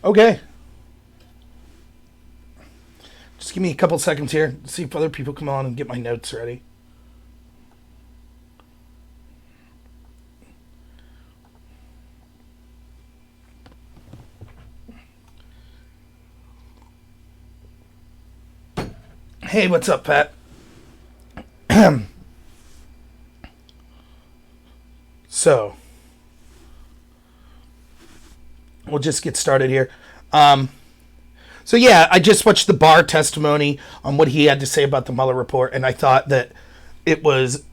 Okay. Just give me a couple seconds here. See if other people come on and get my notes ready. Hey, what's up, Pat? So, we'll just get started here. So yeah, I just watched the Barr testimony on what he had to say about the Mueller report, and I thought that it was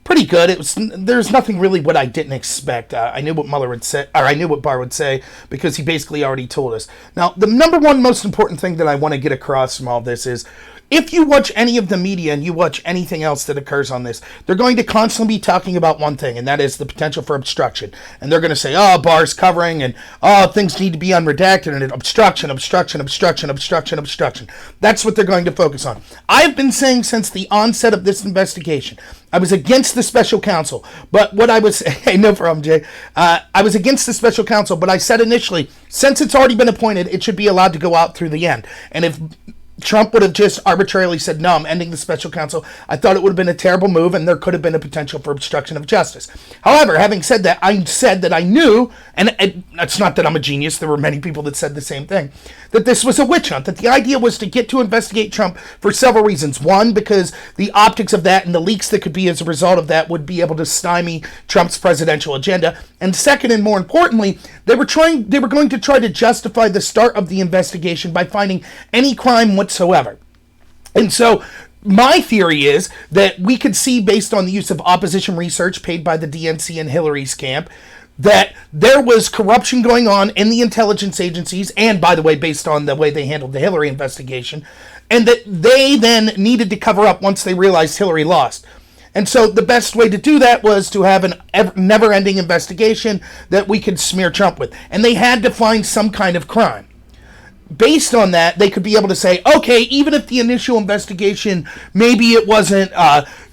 pretty good. There's nothing really what I didn't expect. I knew what Mueller would say, or I knew what Barr would say, because he basically already told us. Now, the number one most important thing that I want to get across from all this is, if you watch any of the media and you watch anything else that occurs on this, they're going to constantly be talking about one thing, and that is the potential for obstruction. And they're going to say, oh, Barr's covering, and oh, things need to be unredacted, and obstruction. That's what they're going to focus on. I've been saying since the onset of this investigation, I was against the special counsel, but what I was, hey, no problem, Jay. I was against the special counsel, but I said initially, since it's already been appointed, it should be allowed to go out through the end. And if Trump would have just arbitrarily said, no, I'm ending the special counsel, I thought it would have been a terrible move, and there could have been a potential for obstruction of justice. However, having said that, I said that I knew, and it's not that I'm a genius, there were many people that said the same thing, that this was a witch hunt, that the idea was to get to investigate Trump for several reasons. One, because the optics of that and the leaks that could be as a result of that would be able to stymie Trump's presidential agenda. And second, and more importantly, they were going to try to justify the start of the investigation by finding any crime whatsoever. And so my theory is that we could see, based on the use of opposition research paid by the DNC and Hillary's camp, that there was corruption going on in the intelligence agencies, and by the way, based on the way they handled the Hillary investigation, and that they then needed to cover up once they realized Hillary lost. And so the best way to do that was to have an never-ending investigation that we could smear Trump with. And they had to find some kind of crime. Based on that, they could be able to say, okay, even if the initial investigation, maybe it wasn't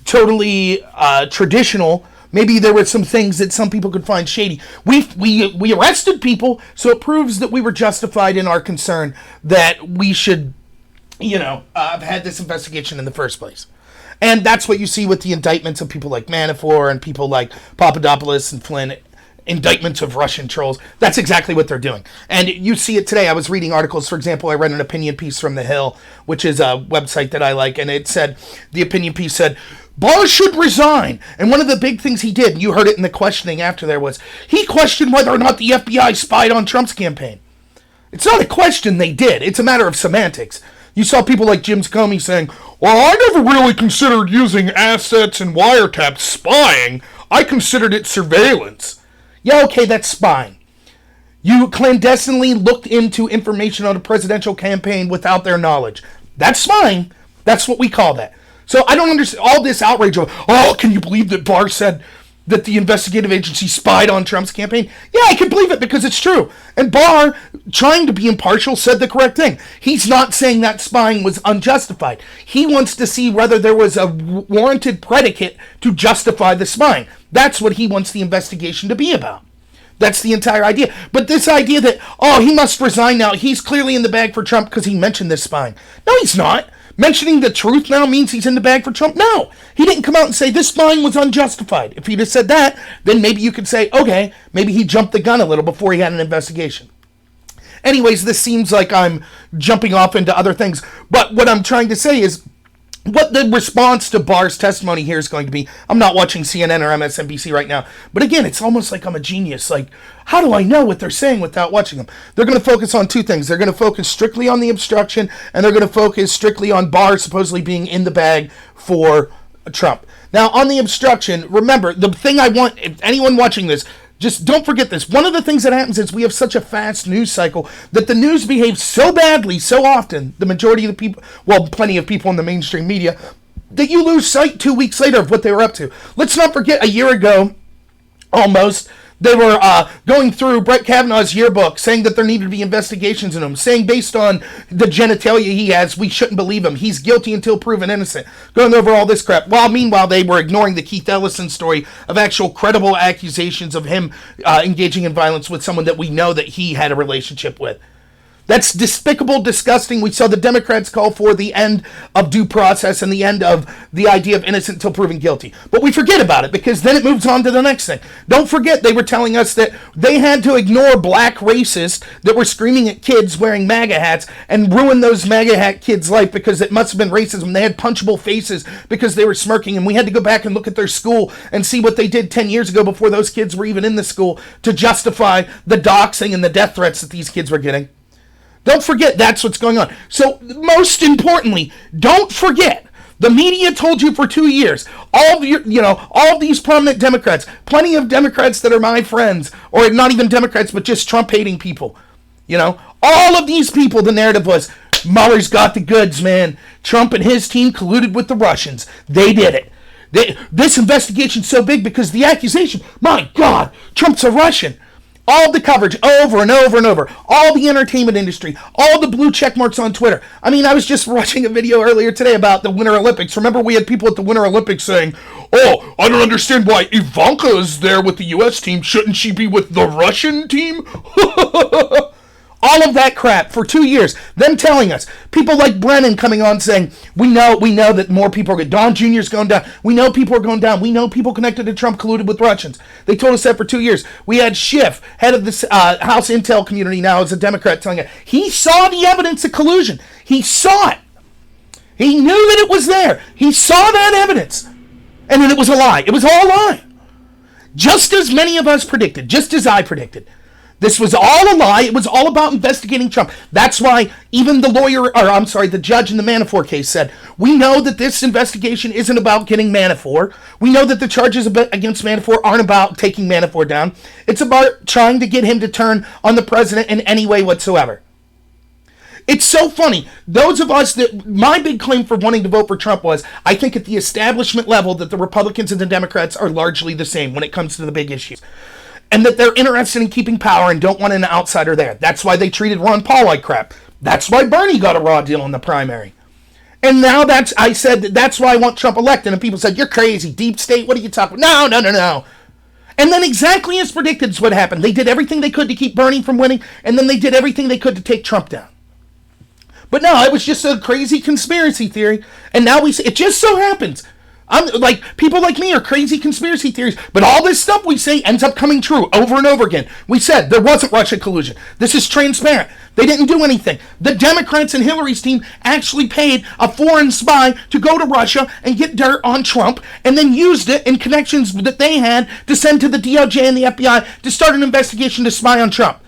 totally traditional, maybe there were some things that some people could find shady. We arrested people, so it proves that we were justified in our concern that we should, have had this investigation in the first place. And that's what you see with the indictments of people like Manafort and people like Papadopoulos and Flynn, indictments of Russian trolls. That's exactly what they're doing. And you see it today. I was reading articles. For example, I read an opinion piece from The Hill, which is a website that I like, and it said, the opinion piece said, Barr should resign. And one of the big things he did, and you heard it in the questioning after there, was he questioned whether or not the FBI spied on Trump's campaign. It's not a question they did. It's a matter of semantics. You saw people like Jim Comey saying, well, I never really considered using assets and wiretaps spying. I considered it surveillance. Yeah, okay, that's spying. You clandestinely looked into information on a presidential campaign without their knowledge. That's spying. That's what we call that. So I don't understand all this outrage of, oh, can you believe that Barr said that the investigative agency spied on Trump's campaign? Yeah, I can believe it because it's true. And Barr, trying to be impartial, said the correct thing. He's not saying that spying was unjustified. He wants to see whether there was a warranted predicate to justify the spying. That's what he wants the investigation to be about. That's the entire idea. But this idea that, oh, he must resign now, he's clearly in the bag for Trump because he mentioned this spying. No, he's not. Mentioning the truth now means he's in the bag for Trump? No. He didn't come out and say this spying was unjustified. If he'd have said that, then maybe you could say, okay, maybe he jumped the gun a little before he had an investigation. Anyways, this seems like I'm jumping off into other things. But what I'm trying to say is, what the response to Barr's testimony here is going to be. I'm not watching CNN or MSNBC right now. But again, it's almost like I'm a genius. Like, how do I know what they're saying without watching them? They're going to focus on two things. They're going to focus strictly on the obstruction, and they're going to focus strictly on Barr supposedly being in the bag for Trump. Now, on the obstruction, remember, the thing I want, if anyone watching this, just don't forget this. One of the things that happens is we have such a fast news cycle that the news behaves so badly, so often, the majority of the people, well, plenty of people in the mainstream media, that you lose sight 2 weeks later of what they were up to. Let's not forget a year ago, almost, they were going through Brett Kavanaugh's yearbook, saying that there needed to be investigations in him, saying based on the genitalia he has, we shouldn't believe him. He's guilty until proven innocent. Going over all this crap. While meanwhile, they were ignoring the Keith Ellison story of actual credible accusations of him engaging in violence with someone that we know that he had a relationship with. That's despicable, disgusting. We saw the Democrats call for the end of due process and the end of the idea of innocent until proven guilty. But we forget about it because then it moves on to the next thing. Don't forget they were telling us that they had to ignore black racists that were screaming at kids wearing MAGA hats and ruin those MAGA hat kids' life because it must have been racism. They had punchable faces because they were smirking, and we had to go back and look at their school and see what they did 10 years ago before those kids were even in the school to justify the doxing and the death threats that these kids were getting. Don't forget that's what's going on. So most importantly, don't forget, the media told you for 2 years, all of these prominent Democrats, plenty of Democrats that are my friends, or not even Democrats, but just Trump-hating people. All of these people, the narrative was, Mueller's got the goods, man. Trump and his team colluded with the Russians. They did it. This investigation's so big because the accusation, my God, Trump's a Russian. All the coverage over and over and over. All the entertainment industry. All the blue check marks on Twitter. I mean, I was just watching a video earlier today about the Winter Olympics. Remember, we had people at the Winter Olympics saying, oh, I don't understand why Ivanka is there with the U.S. team. Shouldn't she be with the Russian team? All of that crap for 2 years. Them telling us. People like Brennan coming on saying, we know that more people are going. Don Jr.'s going down. We know people are going down. We know people connected to Trump colluded with Russians. They told us that for 2 years. We had Schiff, head of the House Intel community now as a Democrat, telling us he saw the evidence of collusion. He saw it. He knew that it was there. He saw that evidence. And then it was a lie. It was all a lie. Just as many of us predicted. Just as I predicted. This was all a lie. It was all about investigating Trump. That's why even the judge in the Manafort case said, we know that this investigation isn't about getting Manafort. We know that the charges against Manafort aren't about taking Manafort down. It's about trying to get him to turn on the president in any way whatsoever. It's so funny. Those of us my big claim for wanting to vote for Trump was, I think at the establishment level that the Republicans and the Democrats are largely the same when it comes to the big issues. And that they're interested in keeping power and don't want an outsider there. That's why they treated Ron Paul like crap. That's why Bernie got a raw deal in the primary. And now that's why I want Trump elected. And people said, you're crazy, deep state, what are you talking about? No. And then exactly as predicted is what happened. They did everything they could to keep Bernie from winning, and then they did everything they could to take Trump down. But no, it was just a crazy conspiracy theory. And now it just so happens. People like me are crazy conspiracy theories, but all this stuff we say ends up coming true over and over again. We said there wasn't Russia collusion. This is transparent. They didn't do anything. The Democrats and Hillary's team actually paid a foreign spy to go to Russia and get dirt on Trump and then used it in connections that they had to send to the DOJ and the FBI to start an investigation to spy on Trump.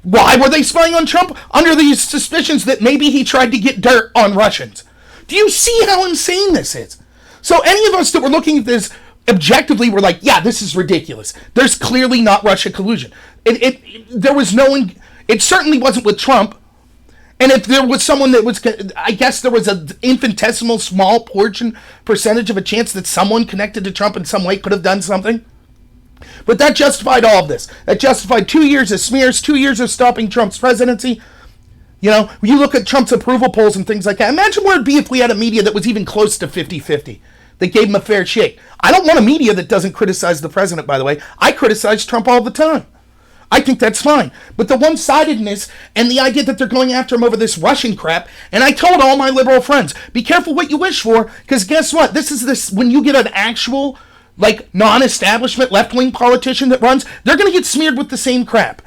Why were they spying on Trump? Under these suspicions that maybe he tried to get dirt on Russians. Do you see how insane this is? So any of us that were looking at this objectively were like, yeah, this is ridiculous. There's clearly not Russia collusion. There was no one. It certainly wasn't with Trump. And if there was someone that was, I guess there was an infinitesimal small percentage of a chance that someone connected to Trump in some way could have done something. But that justified all of this. That justified 2 years of smears, 2 years of stopping Trump's presidency. You look at Trump's approval polls and things like that. Imagine where it'd be if we had a media that was even close to 50-50. That gave him a fair shake. I don't want a media that doesn't criticize the president, by the way. I criticize Trump all the time. I think that's fine. But the one-sidedness and the idea that they're going after him over this Russian crap, and I told all my liberal friends, be careful what you wish for, because guess what? When you get an actual, non-establishment left-wing politician that runs, they're going to get smeared with the same crap.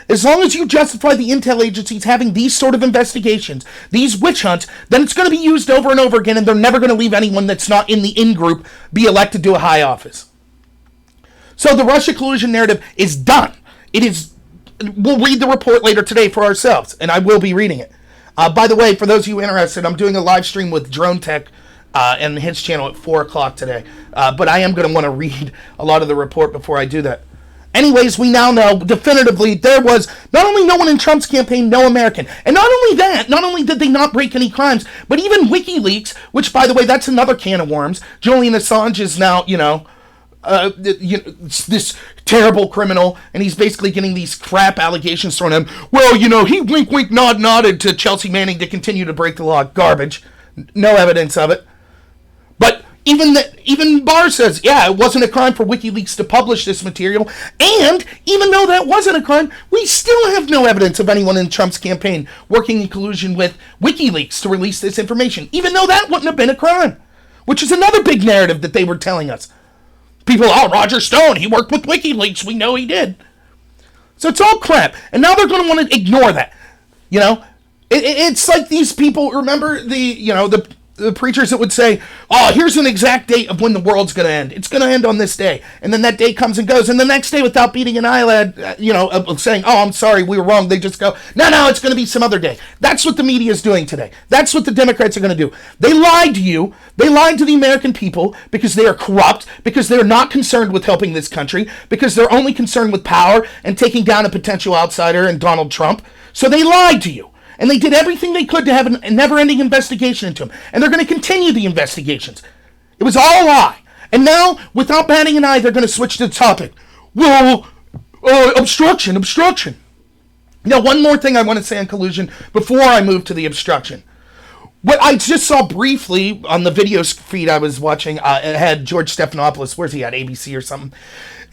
As long as you justify the intel agencies having these sort of investigations, these witch hunts, then it's going to be used over and over again, and they're never going to leave anyone that's not in the in-group be elected to a high office. So the Russia collusion narrative is done. It is. We'll read the report later today for ourselves, and I will be reading it. By the way, for those of you interested, I'm doing a live stream with Drone Tech and his channel at 4 o'clock today. But I am going to want to read a lot of the report before I do that. Anyways, we now know definitively there was not only no one in Trump's campaign, no American. And not only that, not only did they not break any crimes, but even WikiLeaks, which, by the way, that's another can of worms. Julian Assange is now, this terrible criminal, and he's basically getting these crap allegations thrown at him. Well, he wink, wink, nod, nodded to Chelsea Manning to continue to break the law. Garbage. No evidence of it. But Even Barr says, yeah, it wasn't a crime for WikiLeaks to publish this material. And even though that wasn't a crime, we still have no evidence of anyone in Trump's campaign working in collusion with WikiLeaks to release this information, even though that wouldn't have been a crime, which is another big narrative that they were telling us. People, Roger Stone, he worked with WikiLeaks. We know he did. So it's all crap. And now they're going to want to ignore that. It's like these people, remember the preachers that would say, here's an exact date of when the world's going to end. It's going to end on this day. And then that day comes and goes. And the next day, without beating an eyelid, saying, I'm sorry, we were wrong. They just go, no, it's going to be some other day. That's what the media is doing today. That's what the Democrats are going to do. They lied to you. They lied to the American people because they are corrupt, because they're not concerned with helping this country, because they're only concerned with power and taking down a potential outsider and Donald Trump. So they lied to you. And they did everything they could to have a never-ending investigation into him. And they're going to continue the investigations. It was all a lie. And now, without batting an eye, they're going to switch to the topic. Well, obstruction. Now, one more thing I want to say on collusion before I move to the obstruction. What I just saw briefly on the video feed I was watching, it had George Stephanopoulos, where's he at, ABC or something?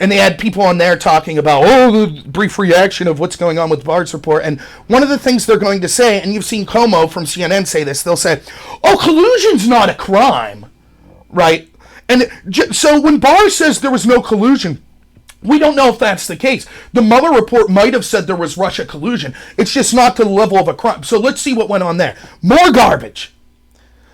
And they had people on there talking about, the brief reaction of what's going on with Barr's report. And one of the things they're going to say, and you've seen Comey from CNN say this, they'll say, collusion's not a crime, right? And so when Barr says there was no collusion, we don't know if that's the case. The Mueller report might have said there was Russia collusion. It's just not to the level of a crime. So let's see what went on there. More garbage.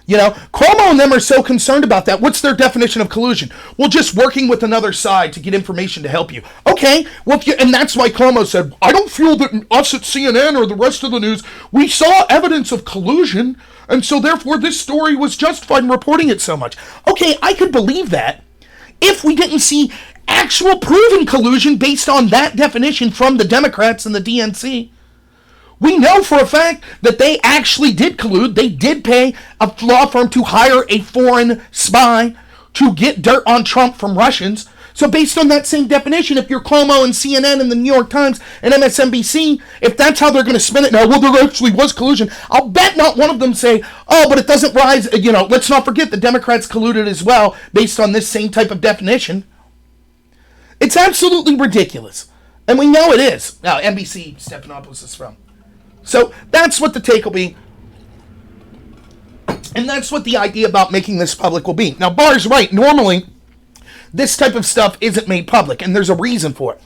Cuomo and them are so concerned about that. What's their definition of collusion? Well, just working with another side to get information to help you. Okay, well, and that's why Cuomo said, I don't feel that us at CNN or the rest of the news, we saw evidence of collusion, and so therefore this story was justified in reporting it so much. Okay, I could believe that if we didn't see actual proven collusion based on that definition from the Democrats and the DNC. We know for a fact that they actually did collude. They did pay a law firm to hire a foreign spy to get dirt on Trump from Russians. So based on that same definition, if you're Cuomo and CNN and the New York Times and MSNBC, if that's how they're going to spin it now, well, there actually was collusion, I'll bet not one of them say, but it doesn't rise, let's not forget the Democrats colluded as well based on this same type of definition. It's absolutely ridiculous. And we know it is. Now, NBC, Stephanopoulos is from. So that's what the take will be. And that's what the idea about making this public will be. Now, Barr's right. Normally, this type of stuff isn't made public, and there's a reason for it.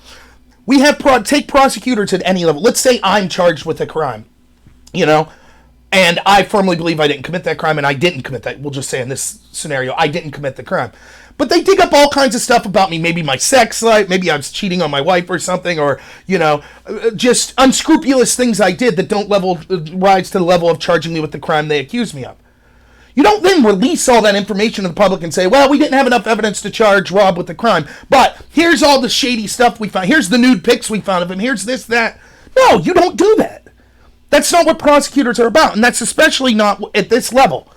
We have take prosecutors at any level. Let's say I'm charged with a crime, and I firmly believe I didn't commit that crime, and I didn't commit that. We'll just say in this scenario, I didn't commit the crime. But they dig up all kinds of stuff about me, maybe my sex life, maybe I was cheating on my wife or something, or, just unscrupulous things I did that don't rise to the level of charging me with the crime they accuse me of. You don't then release all that information to the public and say, well, we didn't have enough evidence to charge Rob with the crime, but here's all the shady stuff we found. Here's the nude pics we found of him. Here's this, that. No, you don't do that. That's not what prosecutors are about, and that's especially not at this level.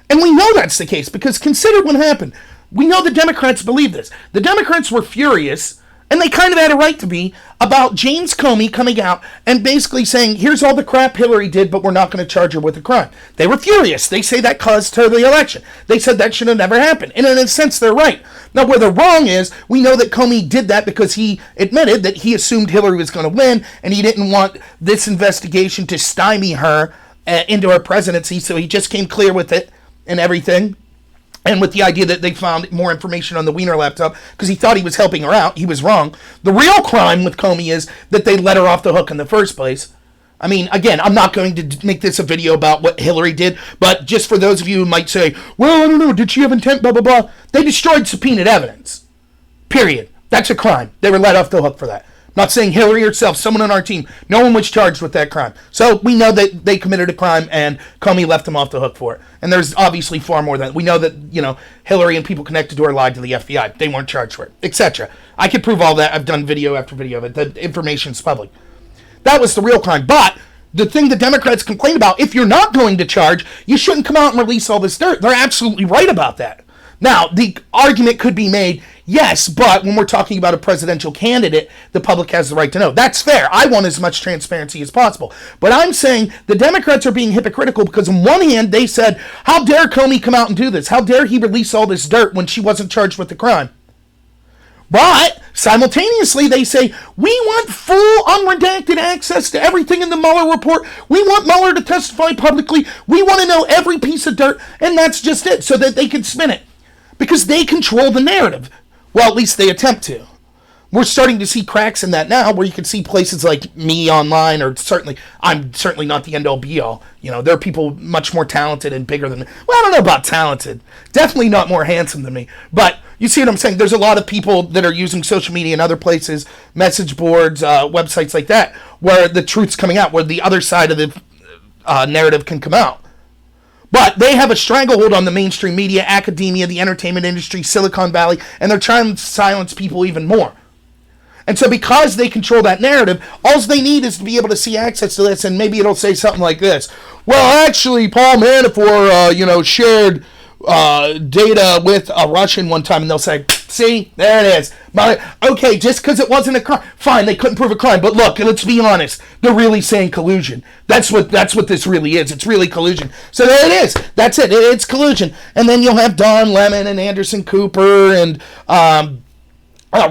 And we know that's the case because consider what happened. We know the Democrats believe this. The Democrats were furious, and they kind of had a right to be, about James Comey coming out and basically saying, here's all the crap Hillary did, but we're not going to charge her with a crime. They were furious. They say that caused her the election. They said that should have never happened. And in a sense, they're right. Now, where they're wrong is, we know that Comey did that because he admitted that he assumed Hillary was going to win, and he didn't want this investigation to stymie her into her presidency, so he just came clear with it and everything, and with the idea that they found more information on the Wiener laptop because he thought he was helping her out. He was wrong. The real crime with Comey is that they let her off the hook in the first place. I mean, again, I'm not going to make this a video about what Hillary did, but just for those of you who might say, well, I don't know, did she have intent, blah, blah, blah. They destroyed subpoenaed evidence. Period. That's a crime. They were let off the hook for that. Not saying Hillary herself, someone on our team. No one was charged with that crime. So we know that they committed a crime and Comey left them off the hook for it. And there's obviously far more than that. We know that, Hillary and people connected to her lied to the FBI. They weren't charged for it, etc. I could prove all that. I've done video after video of it. The information's public. That was the real crime. But the thing the Democrats complain about, if you're not going to charge, you shouldn't come out and release all this dirt. They're absolutely right about that. Now, the argument could be made, yes, but when we're talking about a presidential candidate, the public has the right to know. That's fair. I want as much transparency as possible. But I'm saying the Democrats are being hypocritical because on one hand, they said, how dare Comey come out and do this? How dare he release all this dirt when she wasn't charged with the crime? But simultaneously, they say, we want full unredacted access to everything in the Mueller report. We want Mueller to testify publicly. We want to know every piece of dirt. And that's just it, so that they can spin it. Because they control the narrative. Well, at least they attempt to. We're starting to see cracks in that now, where you can see places like me online, or I'm certainly not the end-all be-all. You know, there are people much more talented and bigger than me. Well, I don't know about talented. Definitely not more handsome than me. But you see what I'm saying? There's a lot of people that are using social media and other places, message boards, websites like that, where the truth's coming out, where the other side of the narrative can come out. But they have a stranglehold on the mainstream media, academia, the entertainment industry, Silicon Valley, and they're trying to silence people even more. And so because they control that narrative, all they need is to be able to see access to this, and maybe it'll say something like this. Well, actually, Paul Manafort, shared data with a Russian one time, and they'll say, see, there it is. Okay, just because it wasn't a crime, fine, they couldn't prove a crime, but look, let's be honest, they're really saying collusion. That's what this really is. It's really collusion. So there it is. That's it. It's collusion. And then you'll have Don Lemon and Anderson Cooper and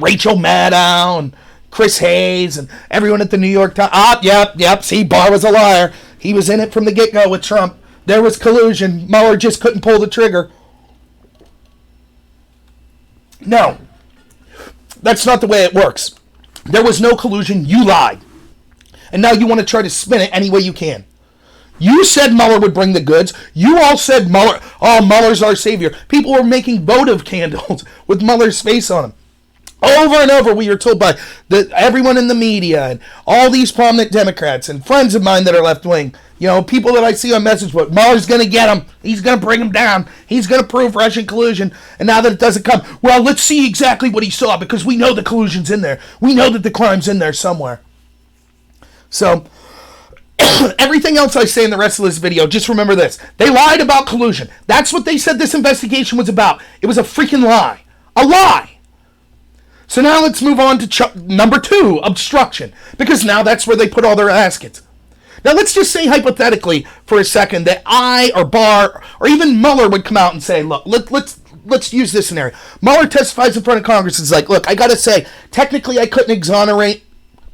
Rachel Maddow and Chris Hayes and everyone at the New York Times. Yep, see, Barr was a liar. He was in it from the get-go with Trump. There was collusion. Mueller just couldn't pull the trigger. No. That's not the way it works. There was no collusion. You lied. And now you want to try to spin it any way you can. You said Mueller would bring the goods. You all said Mueller's our savior. People were making votive candles with Mueller's face on them. Over and over, we are told by everyone in the media and all these prominent Democrats and friends of mine that are left-wing, people that I see on message board, Mueller's going to get him. He's going to bring him down. He's going to prove Russian collusion. And now that it doesn't come, well, let's see exactly what he saw, because we know the collusion's in there. We know that the crime's in there somewhere. So everything else I say in the rest of this video, just remember this. They lied about collusion. That's what they said this investigation was about. It was a freaking lie. A lie. So now let's move on to number 2, obstruction. Because now that's where they put all their askets. Now let's just say hypothetically for a second that I or Barr or even Mueller would come out and say, look, let's use this scenario. Mueller testifies in front of Congress and is like, look, I got to say, technically I couldn't exonerate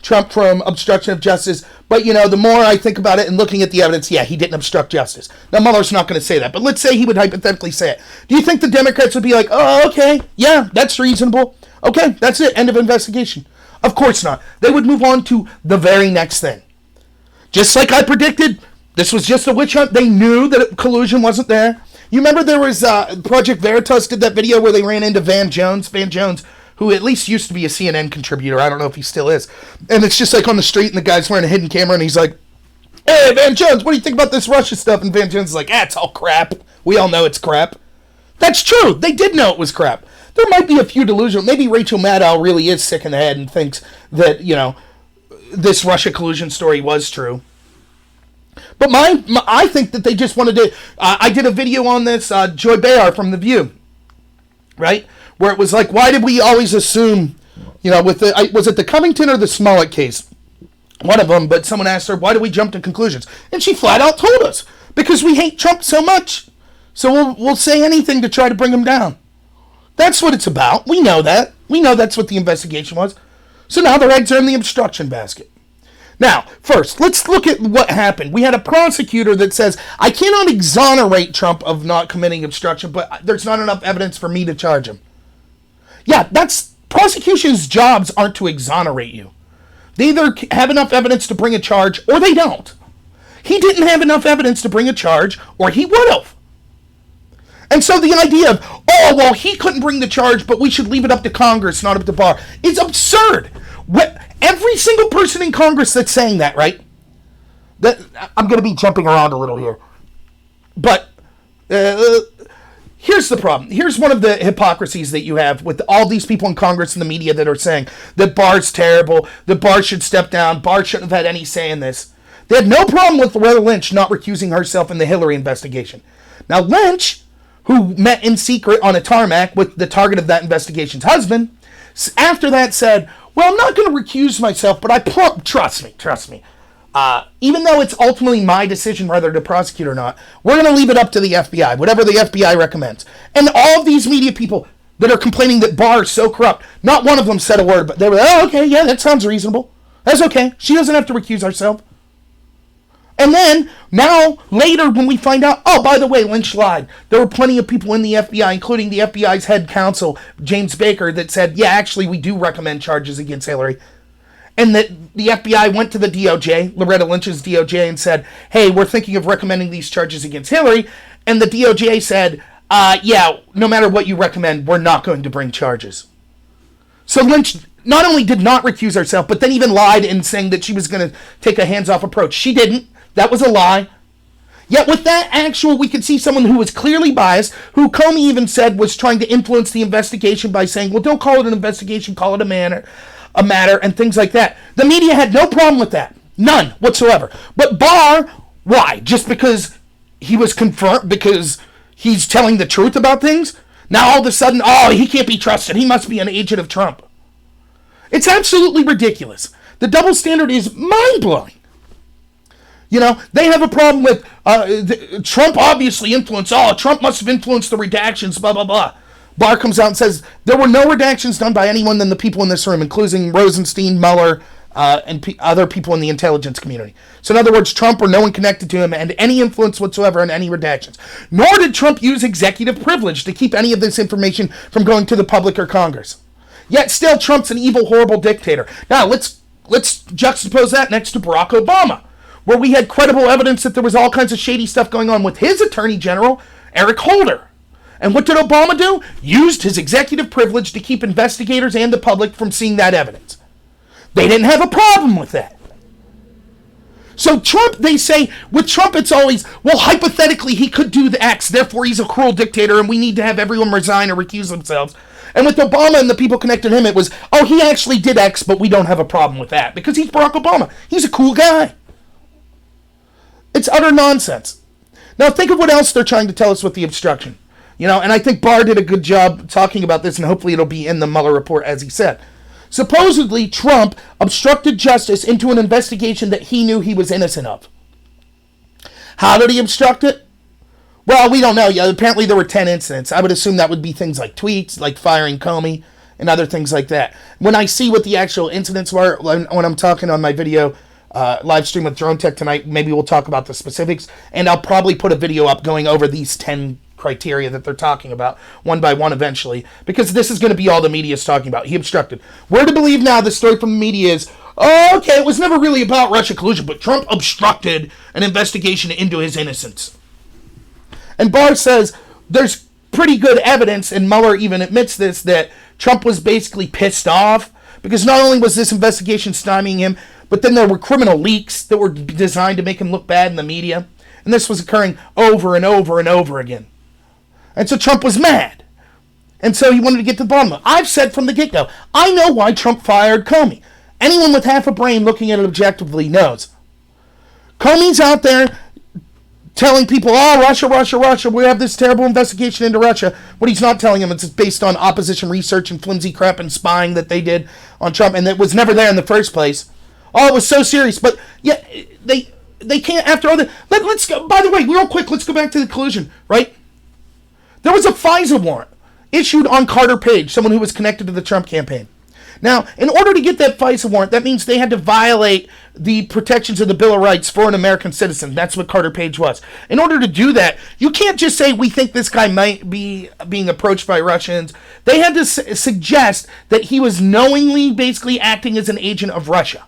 Trump from obstruction of justice, but the more I think about it and looking at the evidence, yeah, he didn't obstruct justice. Now Mueller's not going to say that, but let's say he would hypothetically say it. Do you think the Democrats would be like, oh, okay, yeah, that's reasonable. Okay, that's it, end of investigation? Of course not. They would move on to the very next thing. Just like I predicted, this was just a witch hunt. They knew that collusion wasn't there. You remember there was Project Veritas did that video where they ran into Van Jones, who at least used to be a CNN contributor. I don't know if he still is. And it's just like on the street, and the guy's wearing a hidden camera, and he's like, hey, Van Jones, what do you think about this Russia stuff? And Van Jones is like, it's all crap. We all know it's crap. That's true. They did know it was crap. There might be a few delusional. Maybe Rachel Maddow really is sick in the head and thinks that, this Russia collusion story was true. But I think that they just wanted to... I did a video on this, Joy Behar from The View, right? Where it was like, why did we always assume, was it the Covington or the Smollett case? One of them, but someone asked her, why do we jump to conclusions? And she flat out told us, because we hate Trump so much. So we'll say anything to try to bring him down. That's what it's about. We know that. We know that's what the investigation was. So now their eggs are in the obstruction basket. Now, first, let's look at what happened. We had a prosecutor that says, I cannot exonerate Trump of not committing obstruction, but there's not enough evidence for me to charge him. Yeah, prosecution's jobs aren't to exonerate you. They either have enough evidence to bring a charge, or they don't. He didn't have enough evidence to bring a charge, or he would have. And so the idea of, he couldn't bring the charge, but we should leave it up to Congress, not up to Barr, is absurd. Every single person in Congress that's saying that, right? I'm going to be jumping around a little here. But here's the problem. Here's one of the hypocrisies that you have with all these people in Congress and the media that are saying that Barr's terrible, that Barr should step down, Barr shouldn't have had any say in this. They had no problem with Loretta Lynch not recusing herself in the Hillary investigation. Now, Lynch who met in secret on a tarmac with the target of that investigation's husband, after that said, well, I'm not going to recuse myself, but trust me. Even though it's ultimately my decision whether to prosecute or not, we're going to leave it up to the FBI, whatever the FBI recommends. And all of these media people that are complaining that Barr is so corrupt, not one of them said a word, but they were, oh, okay, yeah, that sounds reasonable. That's okay. She doesn't have to recuse herself. And then, now, later, when we find out, oh, by the way, Lynch lied. There were plenty of people in the FBI, including the FBI's head counsel, James Baker, that said, yeah, actually, we do recommend charges against Hillary. And that the FBI went to the DOJ, Loretta Lynch's DOJ, and said, hey, we're thinking of recommending these charges against Hillary. And the DOJ said, yeah, no matter what you recommend, we're not going to bring charges. So Lynch not only did not recuse herself, but then even lied in saying that she was going to take a hands-off approach. She didn't. That was a lie. Yet with that we could see someone who was clearly biased, who Comey even said was trying to influence the investigation by saying, well, don't call it an investigation, call it a matter, and things like that. The media had no problem with that. None whatsoever. But Barr, why? Just because he was confirmed, because he's telling the truth about things? Now all of a sudden, oh, he can't be trusted. He must be an agent of Trump. It's absolutely ridiculous. The double standard is mind-blowing. You know, they have a problem with Trump obviously influenced. Oh, Trump must have influenced the redactions, blah, blah, blah. Barr comes out and says there were no redactions done by anyone than the people in this room, including Rosenstein, Mueller, and other people in the intelligence community. So in other words, Trump or no one connected to him and any influence whatsoever in any redactions. Nor did Trump use executive privilege to keep any of this information from going to the public or Congress. Yet still, Trump's an evil, horrible dictator. Now, let's juxtapose that next to Barack Obama, where we had credible evidence that there was all kinds of shady stuff going on with his attorney general, Eric Holder. And what did Obama do? Used his executive privilege to keep investigators and the public from seeing that evidence. They didn't have a problem with that. So Trump, they say, with Trump it's always, well, hypothetically he could do the X, therefore he's a cruel dictator and we need to have everyone resign or recuse themselves. And with Obama and the people connected to him, it was, oh, he actually did X, but we don't have a problem with that because he's Barack Obama. He's a cool guy. It's utter nonsense. Now think of what else they're trying to tell us with the obstruction. You know, and I think Barr did a good job talking about this, and hopefully it'll be in the Mueller report, as he said. Supposedly, Trump obstructed justice into an investigation that he knew he was innocent of. How did he obstruct it? Well, we don't know. Yeah, apparently there were 10 incidents. I would assume that would be things like tweets, like firing Comey, and other things like that. When I see what the actual incidents were, when I'm talking on my video live stream with Drone Tech tonight, maybe we'll talk about the specifics, and I'll probably put a video up going over these 10 criteria that they're talking about one by one eventually, because this is going to be all the media is talking about. He obstructed. We're to believe now the story from the media is, oh, okay, it was never really about Russia collusion, but Trump obstructed an investigation into his innocence. And Barr says there's pretty good evidence, and Mueller even admits this, that Trump was basically pissed off because not only was this investigation stymieing him, but then there were criminal leaks that were designed to make him look bad in the media. And this was occurring over and over and over again. And so Trump was mad. And so he wanted to get to the bottom of it. I've said from the get-go, I know why Trump fired Comey. Anyone with half a brain looking at it objectively knows. Comey's out there telling people, oh, Russia, Russia, Russia, we have this terrible investigation into Russia. What he's not telling them, it's based on opposition research and flimsy crap and spying that they did on Trump, and that was never there in the first place. Oh, it was so serious. But yeah, they can't, after all that. Let's go, by the way, real quick, let's go back to the collusion, right? There was a FISA warrant issued on Carter Page, someone who was connected to the Trump campaign. Now, in order to get that FISA warrant, that means they had to violate the protections of the Bill of Rights for an American citizen. That's what Carter Page was. In order to do that, you can't just say, we think this guy might be being approached by Russians. They had to suggest that he was knowingly basically acting as an agent of Russia.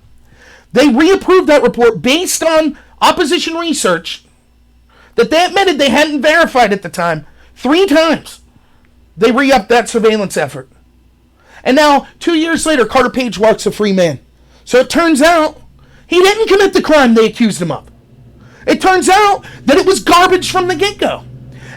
They reapproved that report based on opposition research that they admitted they hadn't verified at the time. 3 times they re-upped that surveillance effort. And now, 2 years later, Carter Page walks a free man. So it turns out he didn't commit the crime they accused him of. It turns out that it was garbage from the get-go.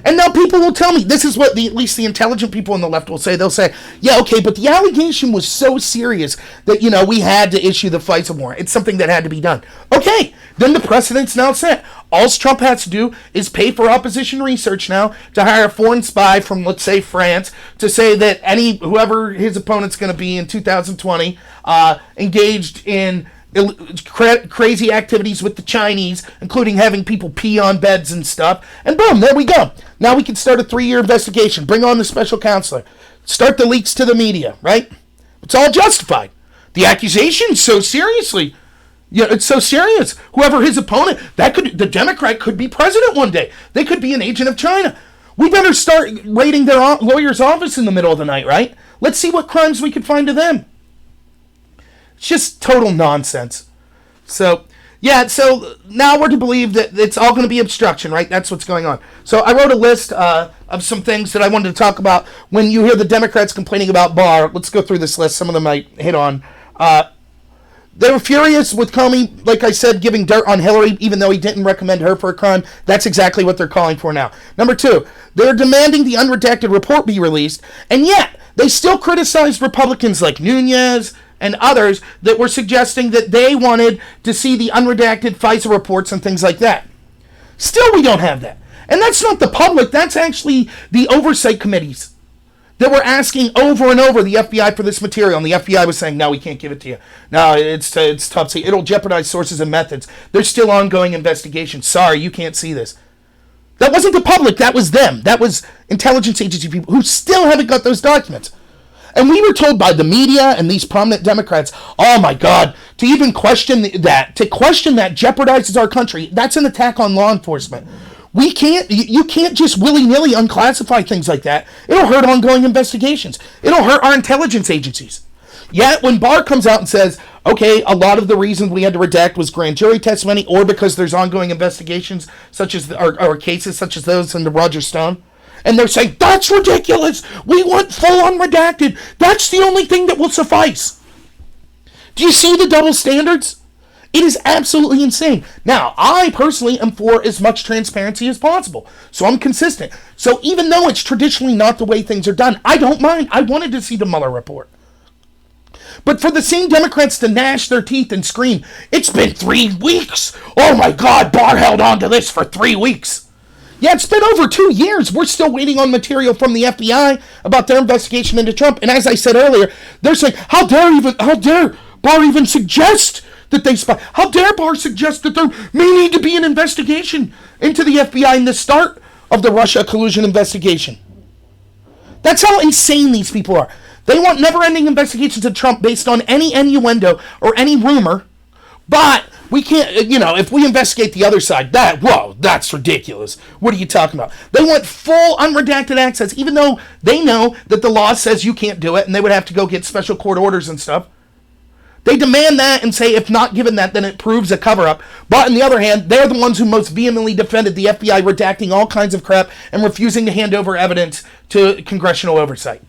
And now people will tell me, this is what at least the intelligent people on the left will say. They'll say, yeah, okay, but the allegation was so serious that, we had to issue the FISA warrant. It's something that had to be done. Okay, then the precedent's now set. All Trump has to do is pay for opposition research now to hire a foreign spy from, let's say, France to say that whoever his opponent's going to be in 2020 engaged in crazy activities with the Chinese, including having people pee on beds and stuff. And boom, there we go. Now we can start a 3-year investigation. Bring on the special counselor. Start the leaks to the media, right? It's all justified. The accusation so seriously. Yeah, it's so serious. Whoever his opponent, the Democrat could be president one day. They could be an agent of China. We better start raiding their lawyer's office in the middle of the night, right? Let's see what crimes we could find to them. It's just total nonsense. So now we're to believe that it's all going to be obstruction, right? That's what's going on. So I wrote a list of some things that I wanted to talk about when you hear the Democrats complaining about Barr. Let's go through this list. Some of them I hit on. They were furious with Comey, like I said, giving dirt on Hillary, even though he didn't recommend her for a crime. That's exactly what they're calling for now. Number 2, they're demanding the unredacted report be released, and yet they still criticized Republicans like Nunes and others that were suggesting that they wanted to see the unredacted FISA reports and things like that. Still, we don't have that. And that's not the public. That's actually the oversight committees that were asking over and over the FBI for this material. And the FBI was saying, no, we can't give it to you. No, it's tough. See, it'll jeopardize sources and methods. There's still ongoing investigations. Sorry, you can't see this. That wasn't the public. That was them. That was intelligence agency people who still haven't got those documents. And we were told by the media and these prominent Democrats, oh my God, to even question that jeopardizes our country. That's an attack on law enforcement. You can't just willy-nilly unclassify things like that. It'll hurt ongoing investigations. It'll hurt our intelligence agencies. Yet when Barr comes out and says, okay, a lot of the reason we had to redact was grand jury testimony or because there's ongoing investigations such as or cases such as those in the Roger Stone, and they're saying, that's ridiculous. We want full unredacted. That's the only thing that will suffice. Do you see the double standards? It is absolutely insane. Now, I personally am for as much transparency as possible. So I'm consistent. So even though it's traditionally not the way things are done, I don't mind. I wanted to see the Mueller report. But for the same Democrats to gnash their teeth and scream, it's been 3 weeks. Oh my God, Barr held on to this for 3 weeks. Yeah, it's been over 2 years. We're still waiting on material from the FBI about their investigation into Trump. And as I said earlier, they're saying, how dare Barr even suggest that they spy? How dare Barr suggest that there may need to be an investigation into the FBI in the start of the Russia collusion investigation? That's how insane these people are. They want never-ending investigations of Trump based on any innuendo or any rumor, but we can't, if we investigate the other side, that's ridiculous. What are you talking about? They want full unredacted access, even though they know that the law says you can't do it, and they would have to go get special court orders and stuff. They demand that and say if not given that, then it proves a cover-up. But on the other hand, they're the ones who most vehemently defended the FBI redacting all kinds of crap and refusing to hand over evidence to congressional oversight.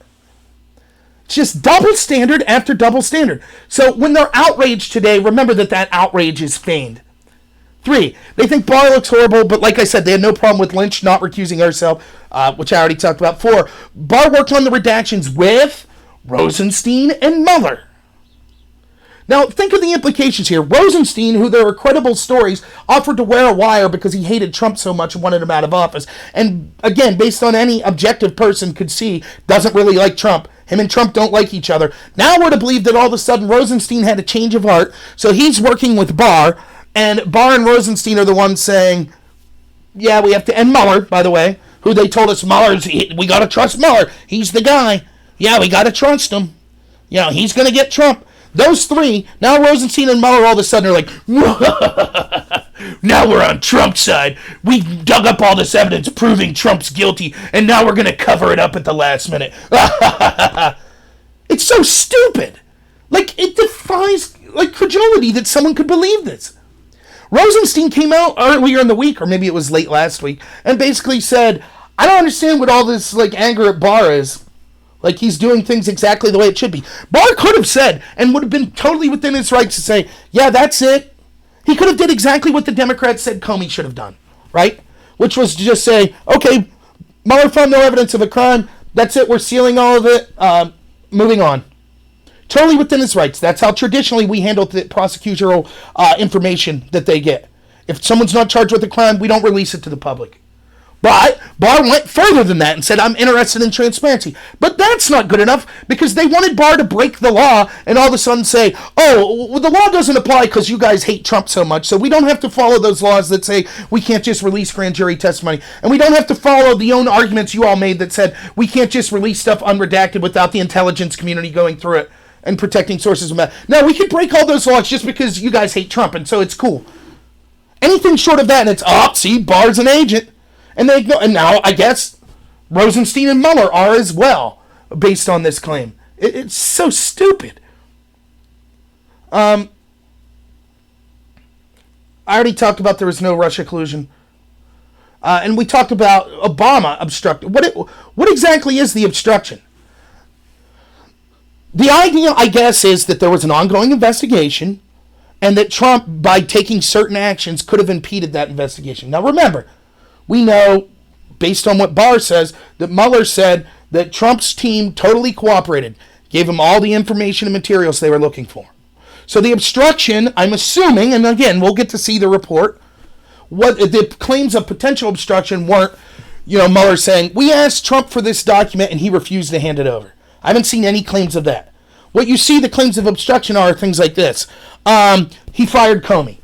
It's just double standard after double standard. So when they're outraged today, remember that outrage is feigned. 3, they think Barr looks horrible, but like I said, they had no problem with Lynch not recusing herself, which I already talked about. 4, Barr worked on the redactions with Rosenstein and Mueller. Now, think of the implications here. Rosenstein, who there were credible stories, offered to wear a wire because he hated Trump so much and wanted him out of office. And again, based on any objective person could see, doesn't really like Trump. Him and Trump don't like each other. Now we're to believe that all of a sudden Rosenstein had a change of heart, so he's working with Barr, and Barr and Rosenstein are the ones saying, yeah, we have to, and Mueller, by the way, who they told us we got to trust Mueller. He's the guy. Yeah, we got to trust him. He's going to get Trump. Those 3, now Rosenstein and Mueller all of a sudden are like, now we're on Trump's side. We dug up all this evidence proving Trump's guilty, and now we're going to cover it up at the last minute. It's so stupid. It defies, credulity that someone could believe this. Rosenstein came out earlier in the week, or maybe it was late last week, and basically said, I don't understand what all this, anger at Barr is. He's doing things exactly the way it should be. Barr could have said, and would have been totally within his rights to say, yeah, that's it. He could have did exactly what the Democrats said Comey should have done, right? Which was to just say, okay, Mueller found no evidence of a crime. That's it. We're sealing all of it. Moving on. Totally within his rights. That's how traditionally we handle the prosecutorial information that they get. If someone's not charged with a crime, we don't release it to the public. But Barr went further than that and said, I'm interested in transparency. But that's not good enough because they wanted Barr to break the law and all of a sudden say, oh, well, the law doesn't apply because you guys hate Trump so much, so we don't have to follow those laws that say we can't just release grand jury testimony. And we don't have to follow the own arguments you all made that said we can't just release stuff unredacted without the intelligence community going through it and protecting sources of matter. No, we could break all those laws just because you guys hate Trump, and so it's cool. Anything short of that, and it's, see, Barr's an agent. And they go, and now I guess Rosenstein and Mueller are as well, based on this claim. It's so stupid. I already talked about there was no Russia collusion, and we talked about Obama obstructing. What exactly is the obstruction? The idea, I guess, is that there was an ongoing investigation, and that Trump, by taking certain actions, could have impeded that investigation. Now, remember. We know, based on what Barr says, that Mueller said that Trump's team totally cooperated, gave him all the information and materials they were looking for. So the obstruction, I'm assuming, and again, we'll get to see the report, what the claims of potential obstruction weren't, Mueller saying, we asked Trump for this document and he refused to hand it over. I haven't seen any claims of that. What you see the claims of obstruction are things like this. He fired Comey,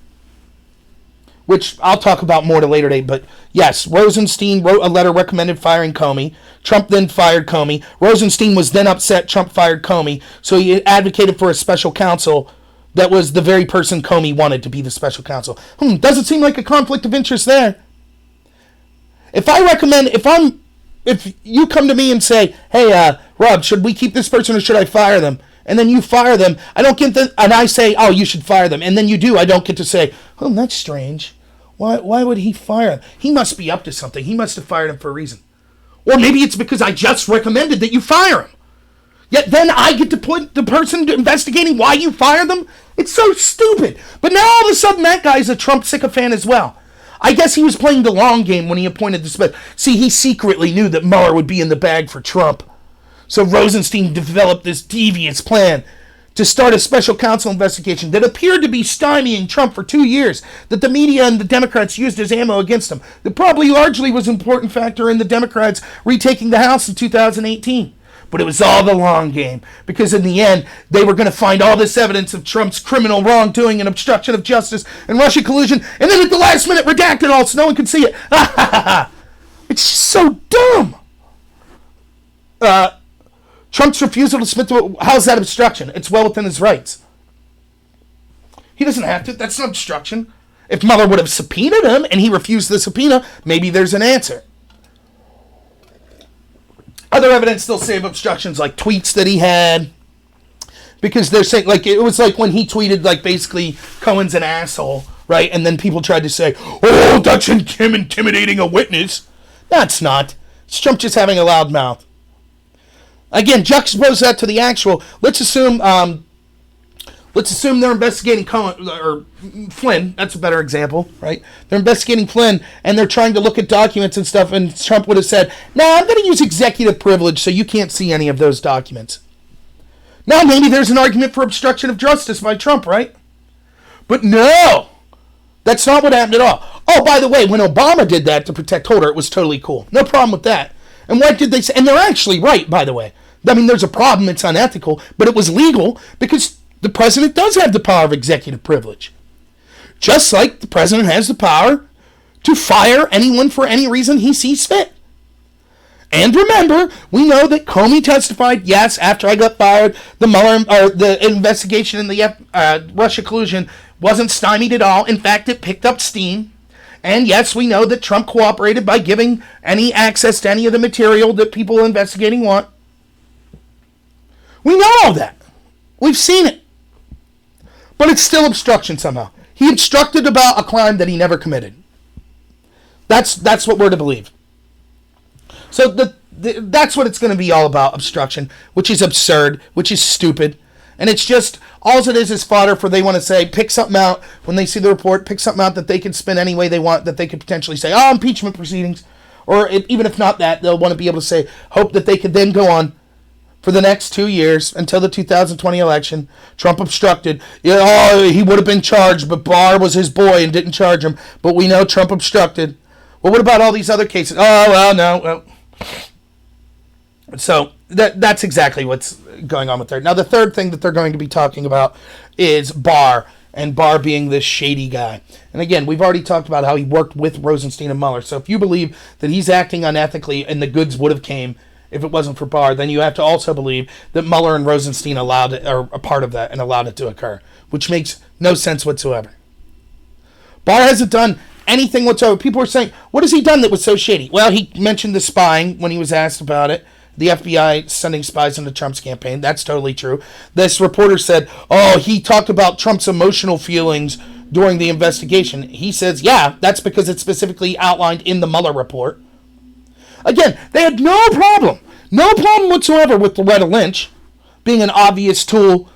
which I'll talk about more at a later date, but yes, Rosenstein wrote a letter recommended firing Comey. Trump then fired Comey. Rosenstein was then upset Trump fired Comey, so he advocated for a special counsel that was the very person Comey wanted to be the special counsel. Doesn't seem like a conflict of interest there. If you come to me and say, hey, Rob, should we keep this person or should I fire them? And then you fire them, I don't get and I say, oh, you should fire them. And then you do, I don't get to say, oh, that's strange. Why would he fire him? He must be up to something. He must have fired him for a reason. Or maybe it's because I just recommended that you fire him. Yet then I get to put the person investigating why you fired them? It's so stupid. But now all of a sudden that guy's a Trump sycophant as well. I guess he was playing the long game when he appointed this. See, he secretly knew that Mueller would be in the bag for Trump. So Rosenstein developed this devious plan to start a special counsel investigation that appeared to be stymieing Trump for 2 years, that the media and the Democrats used as ammo against him. That probably largely was an important factor in the Democrats retaking the House in 2018. But it was all the long game, because in the end, they were going to find all this evidence of Trump's criminal wrongdoing and obstruction of justice and Russia collusion, and then at the last minute redact it all so no one could see it. It's just so dumb. Trump's refusal to submit to it, how's that obstruction? It's well within his rights. He doesn't have to. That's not obstruction. If Mueller would have subpoenaed him and he refused the subpoena, maybe there's an answer. Other evidence they'll say of obstructions, like tweets that he had, because they're saying, like, it was like when he tweeted, like, basically Cohen's an asshole, right? And then people tried to say, oh, that's him intimidating a witness. That's not. It's Trump just having a loud mouth. Again, juxtapose that to the actual. Let's assume they're investigating Cohen or Flynn. That's a better example, right? They're investigating Flynn and they're trying to look at documents and stuff. And Trump would have said, "No, I'm going to use executive privilege, so you can't see any of those documents." Now maybe there's an argument for obstruction of justice by Trump, right? But no, that's not what happened at all. Oh, by the way, when Obama did that to protect Holder, it was totally cool. No problem with that. And what did they say? And they're actually right, by the way. I mean, there's a problem. It's unethical, but it was legal because the president does have the power of executive privilege. Just like the president has the power to fire anyone for any reason he sees fit. And remember, we know that Comey testified, yes, after I got fired, the Mueller, or the investigation in the Russia collusion wasn't stymied at all. In fact, it picked up steam. And yes, we know that Trump cooperated by giving any access to any of the material that people investigating want. We know all that. We've seen it. But it's still obstruction somehow. He obstructed about a crime that he never committed. That's what we're to believe. So that's what it's going to be all about, obstruction, which is absurd, which is stupid. And it's just, all it is fodder for they want to say, pick something out when they see the report, pick something out that they can spin any way they want, that they could potentially say, oh, impeachment proceedings. Or even if not that, they'll want to be able to say, hope that they could then go on for the next 2 years until the 2020 election. Trump obstructed. He would have been charged, but Barr was his boy and didn't charge him. But we know Trump obstructed. Well, what about all these other cases? No. So that's exactly what's going on with there. Now, the third thing that they're going to be talking about is Barr, and Barr being this shady guy. And again, we've already talked about how he worked with Rosenstein and Mueller. So if you believe that he's acting unethically and the goods would have came if it wasn't for Barr, then you have to also believe that Mueller and Rosenstein allowed it, or a part of that, and allowed it to occur, which makes no sense whatsoever. Barr hasn't done anything whatsoever. People are saying, what has he done that was so shady? Well, he mentioned the spying when he was asked about it. The FBI sending spies into Trump's campaign. That's totally true. This reporter said, he talked about Trump's emotional feelings during the investigation. He says, yeah, that's because it's specifically outlined in the Mueller report. Again, they had no problem whatsoever with Loretta Lynch being an obvious tool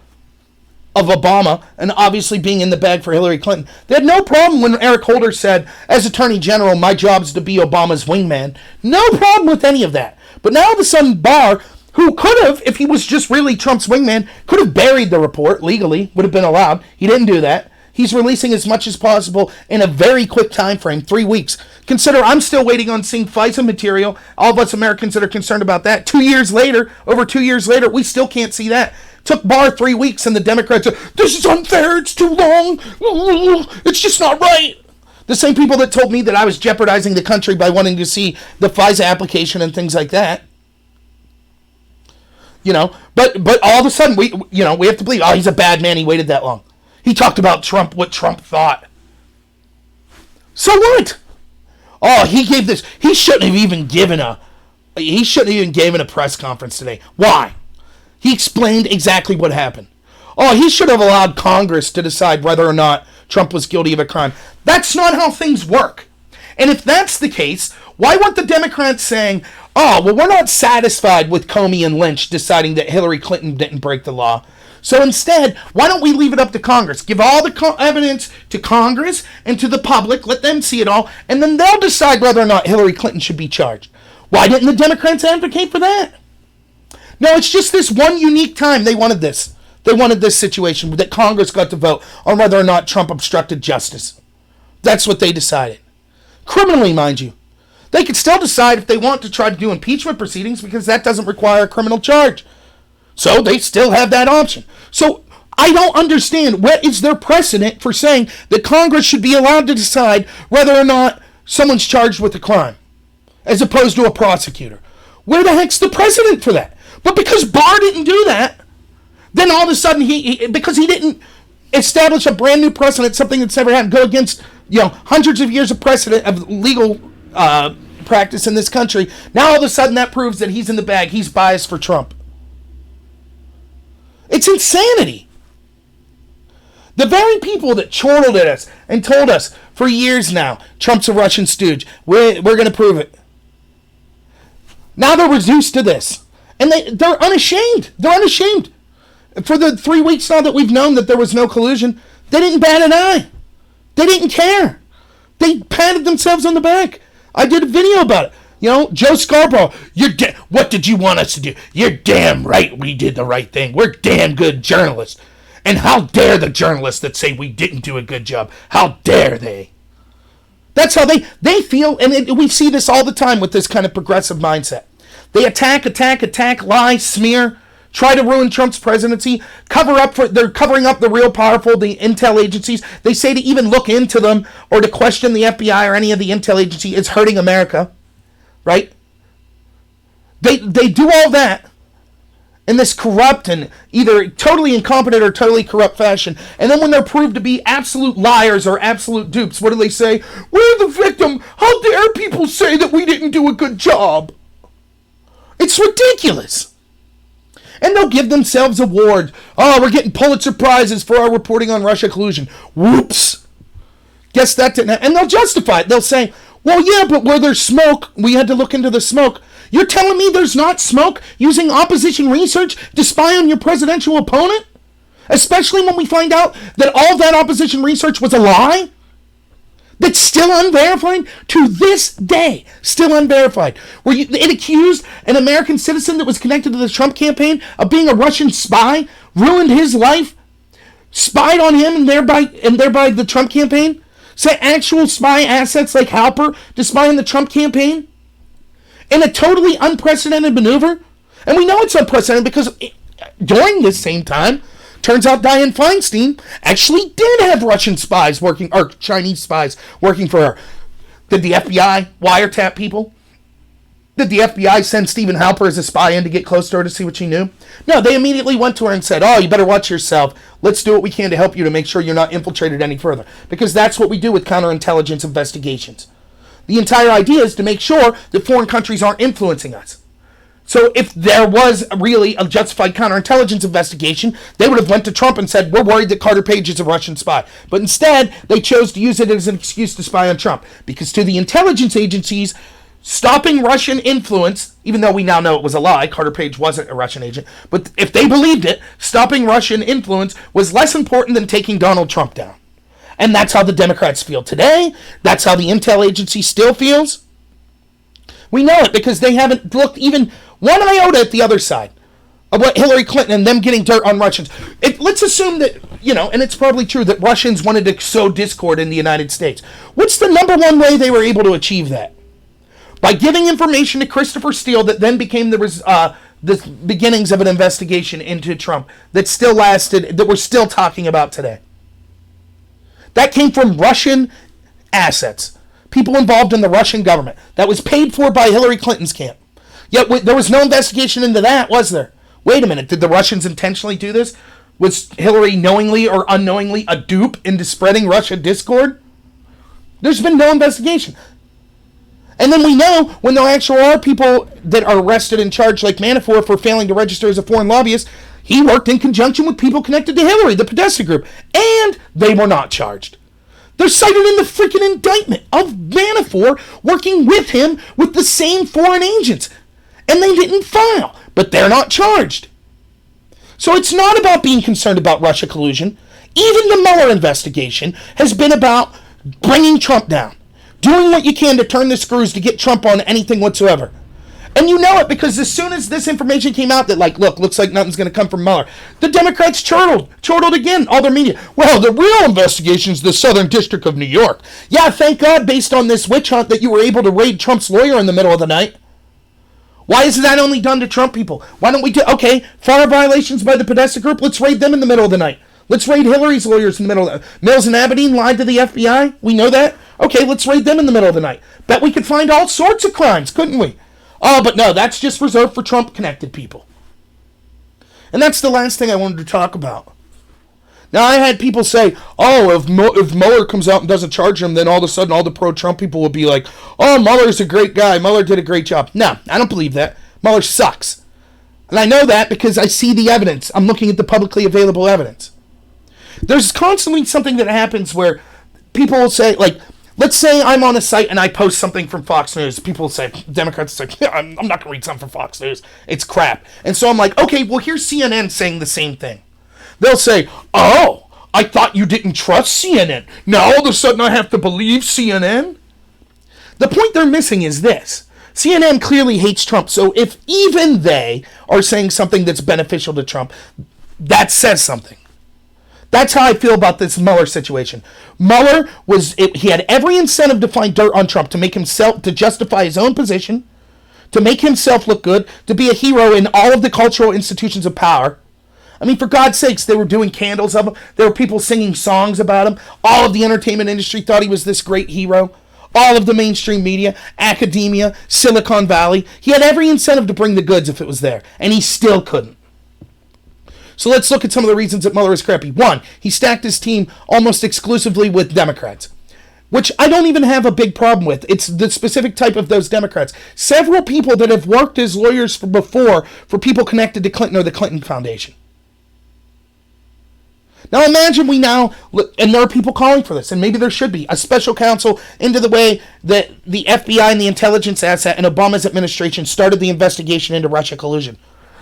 of Obama and obviously being in the bag for Hillary Clinton. They had no problem when Eric Holder said, as Attorney General, my job is to be Obama's wingman. No problem with any of that. But now all of a sudden Barr, who could have, if he was just really Trump's wingman, could have buried the report legally, would have been allowed. He didn't do that. He's releasing as much as possible in a very quick time frame, 3 weeks. Consider I'm still waiting on seeing FISA material. All of us Americans that are concerned about that. 2 years later, over 2 years later, we still can't see that. Took Barr 3 weeks and the Democrats said, this is unfair, it's too long, it's just not right. The same people that told me that I was jeopardizing the country by wanting to see the FISA application and things like that. But all of a sudden, we have to believe, he's a bad man, he waited that long. He talked about Trump, what Trump thought. So what? He gave this. He shouldn't have even given a press conference today. Why? He explained exactly what happened. He should have allowed Congress to decide whether or not Trump was guilty of a crime. That's not how things work. And if that's the case, why weren't the Democrats saying, we're not satisfied with Comey and Lynch deciding that Hillary Clinton didn't break the law? So instead, why don't we leave it up to Congress? Give all the evidence to Congress and to the public. Let them see it all. And then they'll decide whether or not Hillary Clinton should be charged. Why didn't the Democrats advocate for that? No, it's just this one unique time they wanted this. They wanted this situation that Congress got to vote on whether or not Trump obstructed justice. That's what they decided. Criminally, mind you. They could still decide if they want to try to do impeachment proceedings because that doesn't require a criminal charge. So they still have that option. So I don't understand what is their precedent for saying that Congress should be allowed to decide whether or not someone's charged with a crime as opposed to a prosecutor. Where the heck's the precedent for that? But because Barr didn't do that, then all of a sudden because he didn't establish a brand new precedent, something that's never happened, go against hundreds of years of precedent of legal practice in this country. Now all of a sudden that proves that he's in the bag. He's biased for Trump. It's insanity. The very people that chortled at us and told us for years now, Trump's a Russian stooge. We're going to prove it. Now they're reduced to this. And they're unashamed. They're unashamed. For the 3 weeks now that we've known that there was no collusion, they didn't bat an eye. They didn't care. They patted themselves on the back. I did a video about it. Joe Scarborough, what did you want us to do? You're damn right we did the right thing. We're damn good journalists. And how dare the journalists that say we didn't do a good job? How dare they? That's how they feel, and we see this all the time with this kind of progressive mindset. They attack, lie, smear, try to ruin Trump's presidency, they're covering up the real powerful, the intel agencies. They say to even look into them or to question the FBI or any of the intel agency is hurting America. Right? They do all that in this corrupt and either totally incompetent or totally corrupt fashion. And then when they're proved to be absolute liars or absolute dupes, what do they say? We're the victim. How dare people say that we didn't do a good job? It's ridiculous. And they'll give themselves awards. We're getting Pulitzer Prizes for our reporting on Russia collusion. Whoops. Guess that didn't happen. And they'll justify it. They'll say, well, yeah, but where there's smoke, we had to look into the smoke. You're telling me there's not smoke using opposition research to spy on your presidential opponent? Especially when we find out that all that opposition research was a lie? That's still unverified to this day, still unverified. It accused an American citizen that was connected to the Trump campaign of being a Russian spy, ruined his life, spied on him and thereby the Trump campaign, sent actual spy assets like Halper to spy on the Trump campaign in a totally unprecedented maneuver. And we know it's unprecedented because during this same time, turns out Dianne Feinstein actually did have Russian spies working, or Chinese spies working for her. Did the FBI wiretap people? Did the FBI send Stephen Halper as a spy in to get close to her to see what she knew? No, they immediately went to her and said, oh, you better watch yourself. Let's do what we can to help you to make sure you're not infiltrated any further. Because that's what we do with counterintelligence investigations. The entire idea is to make sure that foreign countries aren't influencing us. So if there was really a justified counterintelligence investigation, they would have went to Trump and said, we're worried that Carter Page is a Russian spy. But instead, they chose to use it as an excuse to spy on Trump. Because to the intelligence agencies, stopping Russian influence, even though we now know it was a lie, Carter Page wasn't a Russian agent, but if they believed it, stopping Russian influence was less important than taking Donald Trump down. And that's how the Democrats feel today. That's how the intel agency still feels. We know it because they haven't looked even one iota at the other side of what Hillary Clinton and them getting dirt on Russians. Let's assume that, and it's probably true that Russians wanted to sow discord in the United States. What's the number one way they were able to achieve that? By giving information to Christopher Steele that then became the beginnings of an investigation into Trump that still lasted, that we're still talking about today. That came from Russian assets. People involved in the Russian government. That was paid for by Hillary Clinton's camp. Yet there was no investigation into that, was there? Wait a minute, did the Russians intentionally do this? Was Hillary knowingly or unknowingly a dupe into spreading Russia discord? There's been no investigation. And then we know when there actually are people that are arrested and charged like Manafort for failing to register as a foreign lobbyist, he worked in conjunction with people connected to Hillary, the Podesta group, and they were not charged. They're cited in the freaking indictment of Manafort working with him with the same foreign agents. And they didn't file, but they're not charged. So it's not about being concerned about Russia collusion. Even the Mueller investigation has been about bringing Trump down. Doing what you can to turn the screws to get Trump on anything whatsoever. And you know it because as soon as this information came out that looks like nothing's going to come from Mueller, the Democrats chortled again, all their media. Well, the real investigation is the Southern District of New York. Yeah, thank God based on this witch hunt that you were able to raid Trump's lawyer in the middle of the night. Why is that only done to Trump people? Why don't we do, FARA violations by the Podesta group, let's raid them in the middle of the night. Let's raid Hillary's lawyers in the middle of the night. Mills and Abedin lied to the FBI, we know that. Okay, let's raid them in the middle of the night. Bet we could find all sorts of crimes, couldn't we? Oh, but no, that's just reserved for Trump-connected people. And that's the last thing I wanted to talk about. Now, I had people say, oh, if Mueller comes out and doesn't charge him, then all of a sudden all the pro-Trump people will be like, oh, Mueller's a great guy. Mueller did a great job. No, I don't believe that. Mueller sucks. And I know that because I see the evidence. I'm looking at the publicly available evidence. There's constantly something that happens where people will say, let's say I'm on a site and I post something from Fox News. People will say, Democrats say, yeah, I'm not going to read something from Fox News. It's crap. And so I'm like, okay, well, here's CNN saying the same thing. They'll say, oh, I thought you didn't trust CNN. Now all of a sudden I have to believe CNN? The point they're missing is this. CNN clearly hates Trump. So if even they are saying something that's beneficial to Trump, that says something. That's how I feel about this Mueller situation. Mueller he had every incentive to find dirt on Trump, to make himself, to justify his own position, to make himself look good, to be a hero in all of the cultural institutions of power. I mean, for God's sakes, they were doing candles of him. There were people singing songs about him. All of the entertainment industry thought he was this great hero. All of the mainstream media, academia, Silicon Valley. He had every incentive to bring the goods if it was there, and he still couldn't. So let's look at some of the reasons that Mueller is crappy. One, he stacked his team almost exclusively with Democrats, which I don't even have a big problem with. It's the specific type of those Democrats. Several people that have worked as lawyers before for people connected to Clinton or the Clinton Foundation. Now imagine and there are people calling for this, and maybe there should be, a special counsel into the way that the FBI and the intelligence asset and Obama's administration started the investigation into Russia collusion.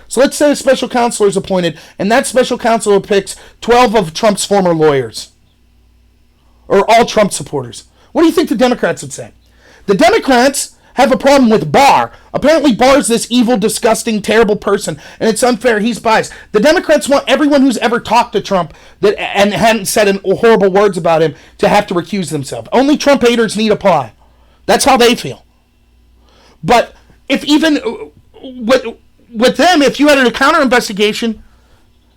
So let's say a special counsel is appointed, and that special counsel picks 12 of Trump's former lawyers, or all Trump supporters. What do you think the Democrats would say? The Democrats have a problem with Barr. Apparently Barr's this evil, disgusting, terrible person, and it's unfair. He's biased. The Democrats want everyone who's ever talked to Trump and hadn't said horrible words about him to have to recuse themselves. Only Trump haters need apply. That's how they feel. But if even with them, if you had a counter investigation,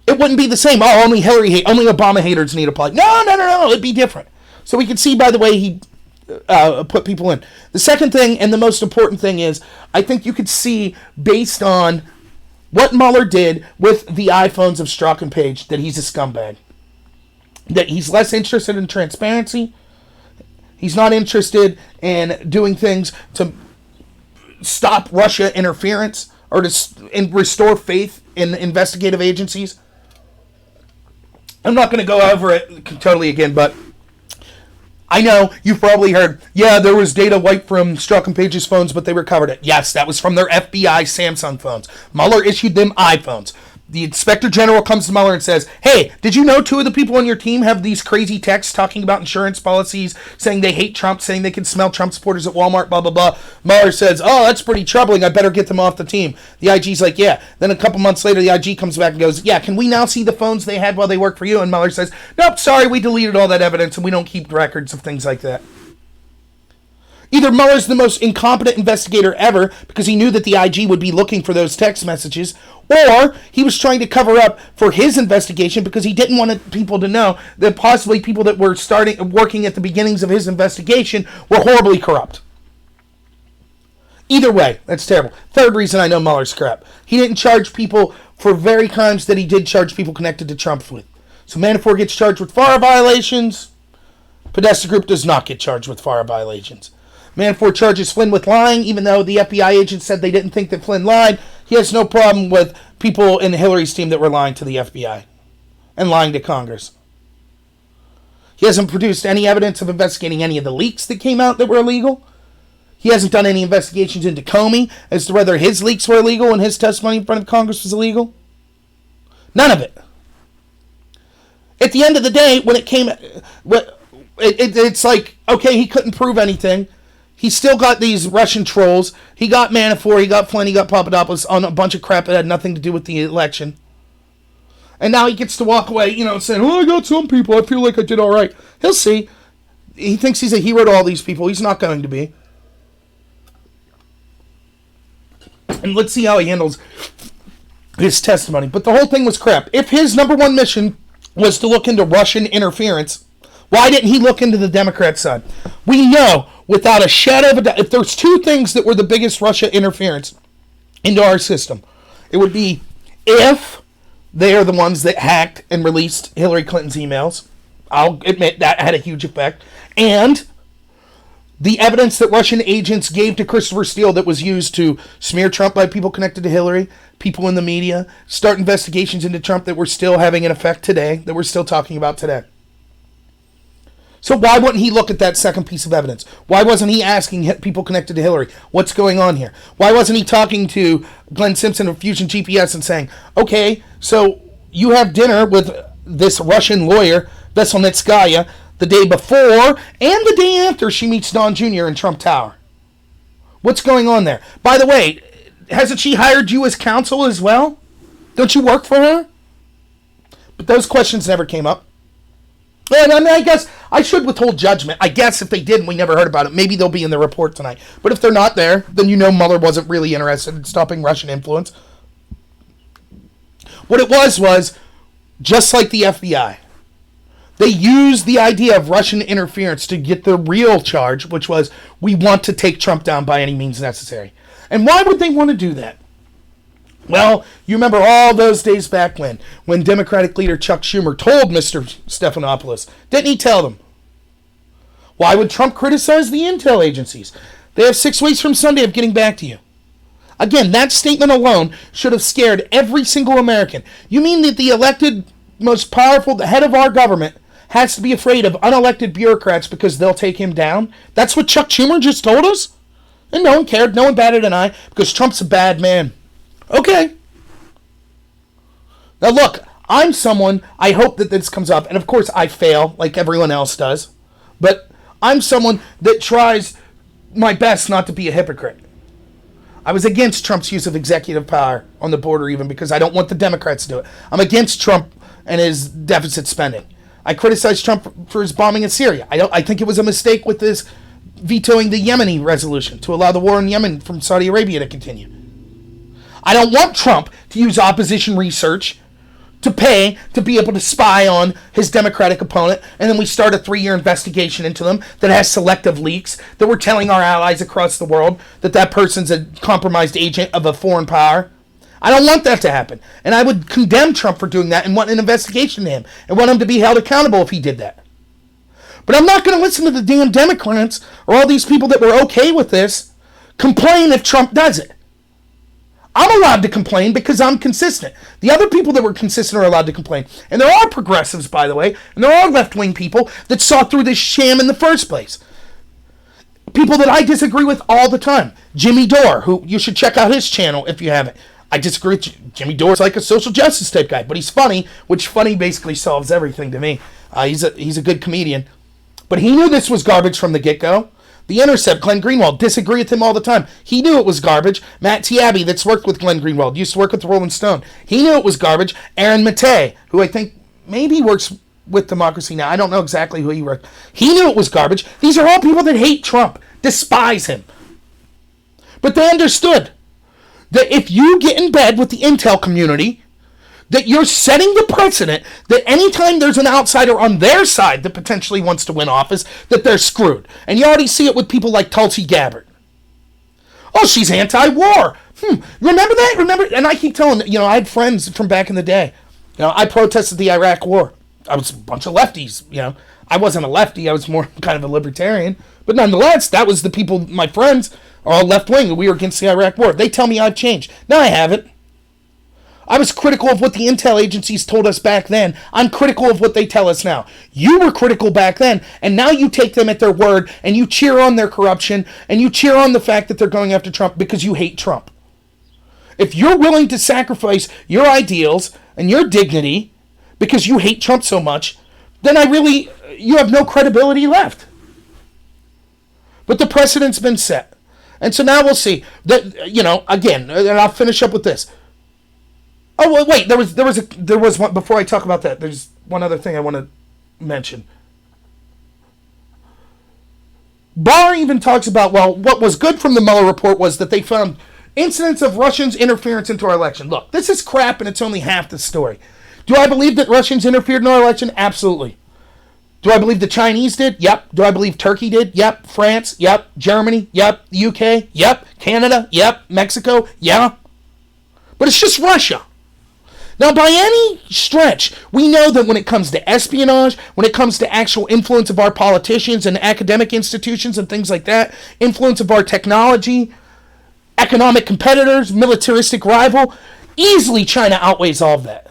it wouldn't be the same. Oh, only only Obama haters need apply. No. It'd be different. So we can see by the way he put people in. The second thing, and the most important thing, is I think you could see, based on what Mueller did with the iPhones of Strzok and Page, that he's a scumbag. That he's less interested in transparency. He's not interested in doing things to stop Russia interference or to restore faith in investigative agencies. I'm not going to go over it totally again, but I know you've probably heard, yeah, there was data wiped from Strzok and Page's phones, but they recovered it. Yes, that was from their FBI Samsung phones. Mueller issued them iPhones. The Inspector General comes to Mueller and says, hey, did you know 2 of the people on your team have these crazy texts talking about insurance policies, saying they hate Trump, saying they can smell Trump supporters at Walmart, blah, blah, blah. Mueller says, oh, that's pretty troubling. I better get them off the team. The IG's like, yeah. Then a couple months later, the IG comes back and goes, yeah, can we now see the phones they had while they worked for you? And Mueller says, nope, sorry, we deleted all that evidence and we don't keep records of things like that. Either Mueller's the most incompetent investigator ever because he knew that the IG would be looking for those text messages, or he was trying to cover up for his investigation because he didn't want people to know that possibly people that were working at the beginnings of his investigation were horribly corrupt. Either way, that's terrible. Third reason I know Mueller's crap. He didn't charge people for very crimes that he did charge people connected to Trump with. So Manafort gets charged with FARA violations. Podesta Group does not get charged with FARA violations. Manafort charges Flynn with lying, even though the FBI agent said they didn't think that Flynn lied. He has no problem with people in Hillary's team that were lying to the FBI and lying to Congress. He hasn't produced any evidence of investigating any of the leaks that came out that were illegal. He hasn't done any investigations into Comey as to whether his leaks were illegal and his testimony in front of Congress was illegal. None of it. At the end of the day, when it came, it's like, okay, he couldn't prove anything. He still got these Russian trolls. He got Manafort, he got Flynn, he got Papadopoulos on a bunch of crap that had nothing to do with the election. And now he gets to walk away, saying, oh, I got some people. I feel like I did all right. He'll see. He thinks he's a hero to all these people. He's not going to be. And let's see how he handles his testimony. But the whole thing was crap. If his number one mission was to look into Russian interference, why didn't he look into the Democrat side? We know, without a shadow of a doubt, if there's 2 things that were the biggest Russia interference into our system, it would be if they are the ones that hacked and released Hillary Clinton's emails. I'll admit that had a huge effect. And the evidence that Russian agents gave to Christopher Steele that was used to smear Trump by people connected to Hillary, people in the media, start investigations into Trump that were still having an effect today, that we're still talking about today. So why wouldn't he look at that second piece of evidence? Why wasn't he asking people connected to Hillary, what's going on here? Why wasn't he talking to Glenn Simpson of Fusion GPS and saying, okay, so you have dinner with this Russian lawyer, Veselnitskaya, the day before and the day after she meets Don Jr. in Trump Tower. What's going on there? By the way, hasn't she hired you as counsel as well? Don't you work for her? But those questions never came up. And I guess I should withhold judgment. I guess if they did and we never heard about it, maybe they'll be in the report tonight. But if they're not there, then Mueller wasn't really interested in stopping Russian influence. What it was just like the FBI. They used the idea of Russian interference to get the real charge, which was, we want to take Trump down by any means necessary. And why would they want to do that? Well, you remember all those days back when Democratic leader Chuck Schumer told Mr. Stephanopoulos, didn't he tell them? Why would Trump criticize the intel agencies? They have 6 weeks from Sunday of getting back to you. Again, that statement alone should have scared every single American. You mean that the elected, most powerful, the head of our government, has to be afraid of unelected bureaucrats because they'll take him down? That's what Chuck Schumer just told us? And no one cared, no one batted an eye, because Trump's a bad man. Okay. Now look, I'm someone, I hope that this comes up, and of course I fail, like everyone else does, but I'm someone that tries my best not to be a hypocrite. I was against Trump's use of executive power on the border even because I don't want the Democrats to do it. I'm against Trump and his deficit spending. I criticized Trump for his bombing in Syria. I think it was a mistake with his vetoing the Yemeni resolution to allow the war in Yemen from Saudi Arabia to continue. I don't want Trump to use opposition research to pay to be able to spy on his Democratic opponent, and then we start a 3-year investigation into them that has selective leaks that we're telling our allies across the world that person's a compromised agent of a foreign power. I don't want that to happen. And I would condemn Trump for doing that and want an investigation into him and want him to be held accountable if he did that. But I'm not going to listen to the damn Democrats or all these people that were okay with this complain if Trump does it. I'm allowed to complain because I'm consistent. The other people that were consistent are allowed to complain. And there are progressives, by the way, and there are left-wing people that saw through this sham in the first place. People that I disagree with all the time. Jimmy Dore, who you should check out his channel if you haven't. I disagree with Jimmy Dore's like a social justice type guy, but he's funny, which funny basically solves everything to me. He's a good comedian. But he knew this was garbage from the get-go. The Intercept, Glenn Greenwald, disagree with him all the time. He knew it was garbage. Matt Taibbi, that's worked with Glenn Greenwald, used to work with the Rolling Stone. He knew it was garbage. Aaron Mattei, who I think maybe works with Democracy Now! I don't know exactly who he worked. He knew it was garbage. These are all people that hate Trump, despise him. But they understood that if you get in bed with the intel community, that you're setting the precedent that anytime there's an outsider on their side that potentially wants to win office, that they're screwed. And you already see it with people like Tulsi Gabbard. Oh, she's anti-war. Remember that? Remember? And I keep telling, I had friends from back in the day. I protested the Iraq war. I was a bunch of lefties, I wasn't a lefty. I was more kind of a libertarian. But nonetheless, that was the people, my friends, are all left-wing. We were against the Iraq war. They tell me I've changed. No, I haven't. I was critical of what the intel agencies told us back then. I'm critical of what they tell us now. You were critical back then, and now you take them at their word, and you cheer on their corruption, and you cheer on the fact that they're going after Trump because you hate Trump. If you're willing to sacrifice your ideals and your dignity because you hate Trump so much, then you have no credibility left. But the precedent's been set. And so now we'll see that, again, and I'll finish up with this. Oh, well, wait, there was one, before I talk about that, there's one other thing I want to mention. Barr even talks about, what was good from the Mueller report was that they found incidents of Russians' interference into our election. Look, this is crap and it's only half the story. Do I believe that Russians interfered in our election? Absolutely. Do I believe the Chinese did? Yep. Do I believe Turkey did? Yep. France? Yep. Germany? Yep. The UK? Yep. Canada? Yep. Mexico? Yeah. But it's just Russia. Now, by any stretch, we know that when it comes to espionage, when it comes to actual influence of our politicians and academic institutions and things like that, influence of our technology, economic competitors, militaristic rival, easily China outweighs all of that.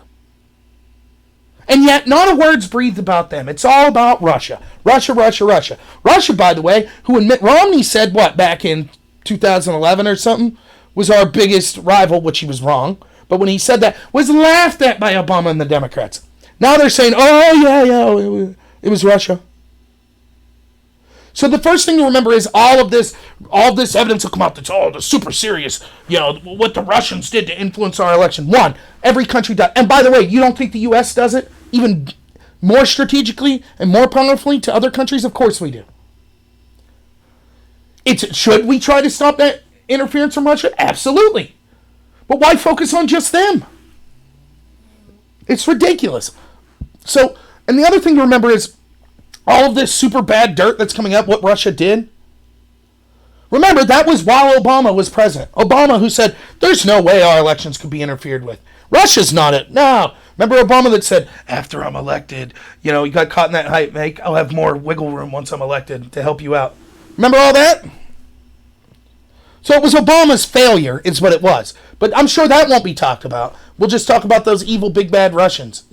And yet, not a word's breathed about them. It's all about Russia. Russia, Russia, Russia. Russia, by the way, who Mitt Romney said, back in 2011 or something, was our biggest rival, which he was wrong. But when he said that, was laughed at by Obama and the Democrats. Now they're saying, it was Russia. So the first thing to remember is all this evidence will come out that's all the super serious, what the Russians did to influence our election. One, every country does. And by the way, you don't think the U.S. does it even more strategically and more powerfully to other countries? Of course we do. Should we try to stop that interference from Russia? Absolutely. But why focus on just them? It's ridiculous. So, and the other thing to remember is all of this super bad dirt that's coming up, what Russia did. Remember, that was while Obama was president. Obama who said, there's no way our elections could be interfered with. Russia's not it. No. Remember Obama that said, after I'm elected, he got caught in that hype, I'll have more wiggle room once I'm elected to help you out. Remember all that? So it was Obama's failure is what it was. But I'm sure that won't be talked about. We'll just talk about those evil big bad Russians,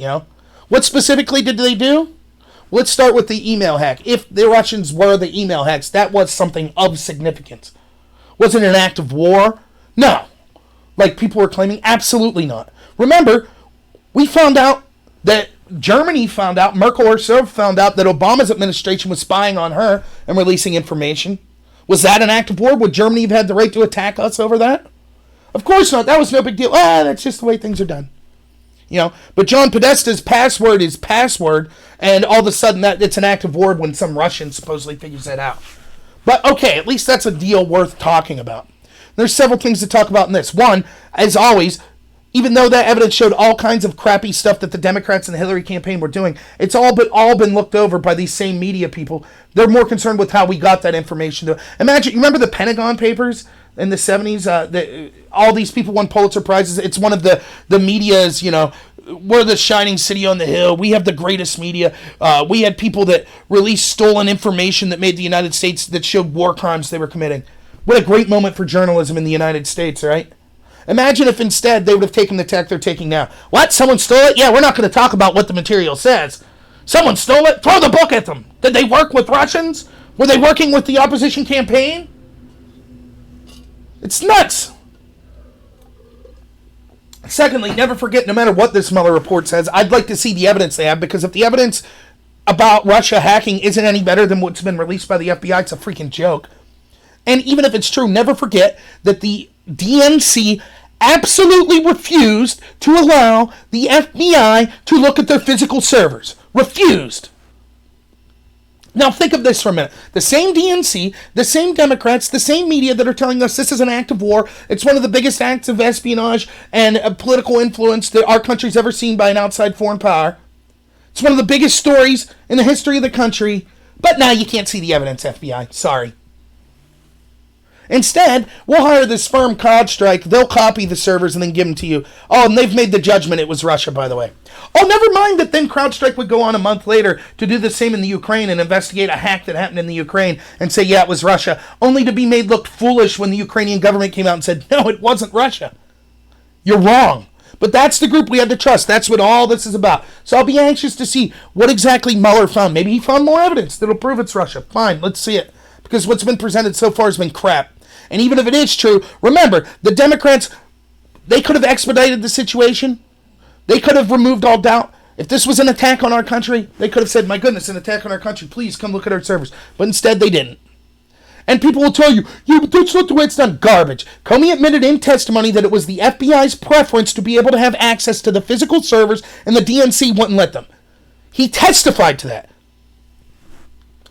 What specifically did they do? Let's start with the email hack. If the Russians were the email hacks, that was something of significance. Was it an act of war? No. Like people were claiming? Absolutely not. Remember, we found out that Germany found out, Merkel herself found out that Obama's administration was spying on her and releasing information. Was that an act of war? Would Germany have had the right to attack us over that? Of course not. That was no big deal. That's just the way things are done. But John Podesta's password is password, and all of a sudden that it's an act of war when some Russian supposedly figures that out. But okay, at least that's a deal worth talking about. There's several things to talk about in this. One, as always, even though that evidence showed all kinds of crappy stuff that the Democrats and the Hillary campaign were doing, it's all been looked over by these same media people. They're more concerned with how we got that information. Imagine, you remember the Pentagon Papers in the 70s? All these people won Pulitzer Prizes. It's one of the media's, we're the shining city on the hill. We have the greatest media. We had people that released stolen information that made the United States, that showed war crimes they were committing. What a great moment for journalism in the United States, right? Imagine if instead they would have taken the tack they're taking now. What? Someone stole it? Yeah, we're not going to talk about what the material says. Someone stole it? Throw the book at them. Did they work with Russians? Were they working with the opposition campaign? It's nuts. Secondly, never forget, no matter what this Mueller report says, I'd like to see the evidence they have, because if the evidence about Russia hacking isn't any better than what's been released by the FBI, it's a freaking joke. And even if it's true, never forget that the DNC absolutely refused to allow the FBI to look at their physical servers. Refused. Now think of this for a minute. The same DNC, the same Democrats, the same media that are telling us this is an act of war. It's one of the biggest acts of espionage and political influence that our country's ever seen by an outside foreign power. It's one of the biggest stories in the history of the country. But now you can't see the evidence, FBI. Sorry. Instead, we'll hire this firm CrowdStrike. They'll copy the servers and then give them to you. Oh, and they've made the judgment it was Russia, by the way. Oh, never mind that then CrowdStrike would go on a month later to do the same in the Ukraine and investigate a hack that happened in the Ukraine and say, yeah, it was Russia, only to be made look foolish when the Ukrainian government came out and said, no, it wasn't Russia. You're wrong. But that's the group we had to trust. That's what all this is about. So I'll be anxious to see what exactly Mueller found. Maybe he found more evidence that'll prove it's Russia. Fine, let's see it. Because what's been presented so far has been crap. And even if it is true, remember, the Democrats, they could have expedited the situation. They could have removed all doubt. If this was an attack on our country, they could have said, my goodness, an attack on our country. Please come look at our servers. But instead, they didn't. And people will tell you, yeah, but that's not the way it's done. Garbage. Comey admitted in testimony that it was the FBI's preference to be able to have access to the physical servers, and the DNC wouldn't let them. He testified to that.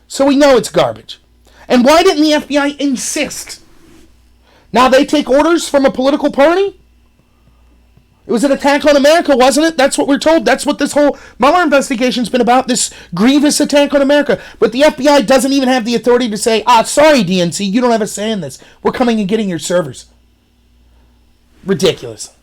So we know it's garbage. And why didn't the FBI insist? Now they take orders from a political party? It was an attack on America, wasn't it? That's what we're told. That's what this whole Mueller investigation's been about, this grievous attack on America. But the FBI doesn't even have the authority to say, sorry, DNC, you don't have a say in this. We're coming and getting your servers. Ridiculous.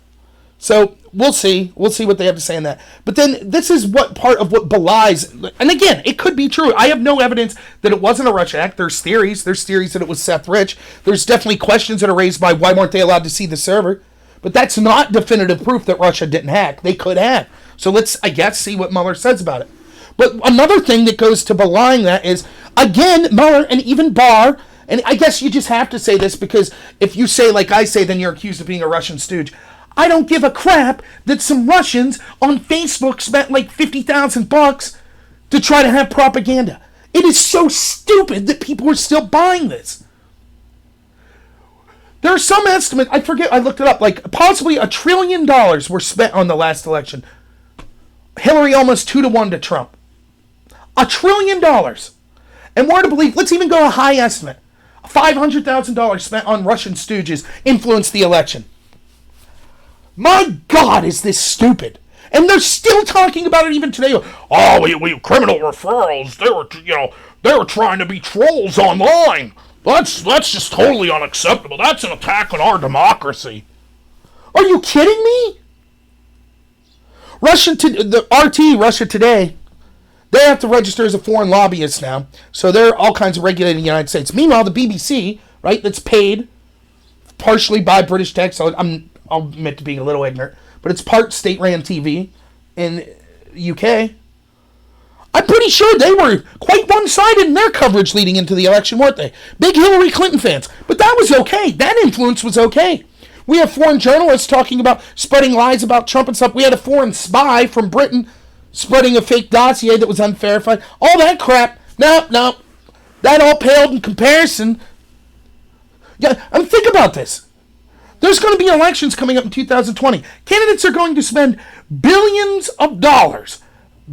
So we'll see. We'll see what they have to say on that. But then this is what part of what belies, and again, it could be true. I have no evidence that it wasn't a Russia act. There's theories. There's theories that it was Seth Rich. There's definitely questions that are raised by why weren't they allowed to see the server. But that's not definitive proof that Russia didn't hack. They could have. So let's, I guess, see what Mueller says about it. But another thing that goes to belying that is, again, Mueller and even Barr, and I guess you just have to say this because if you say like I say, then you're accused of being a Russian stooge. I don't give a crap that some Russians on Facebook spent like $50,000 to try to have propaganda. It is so stupid that people are still buying this. There are some estimates, I forget, I looked it up, like possibly $1 trillion were spent on the last election. Hillary almost 2-1 to Trump. $1 trillion. And we're to believe, let's even go a high estimate. $500,000 spent on Russian stooges influenced the election. My God, is this stupid. And they're still talking about it even today. Oh, we criminal referrals. They were trying to be trolls online. That's just totally unacceptable. That's an attack on our democracy. Are you kidding me? The RT, Russia Today, they have to register as a foreign lobbyist now. So they're all kinds of regulated in the United States. Meanwhile, the BBC, right, that's paid partially by British tax. I'll admit to being a little ignorant, but it's part state-ran TV in UK. I'm pretty sure they were quite one-sided in their coverage leading into the election, weren't they? Big Hillary Clinton fans. But that was okay. That influence was okay. We have foreign journalists talking about spreading lies about Trump and stuff. We had a foreign spy from Britain spreading a fake dossier that was unverified. All that crap. No. That all paled in comparison. Yeah, I mean, think about this. There's going to be elections coming up in 2020. Candidates are going to spend billions of dollars,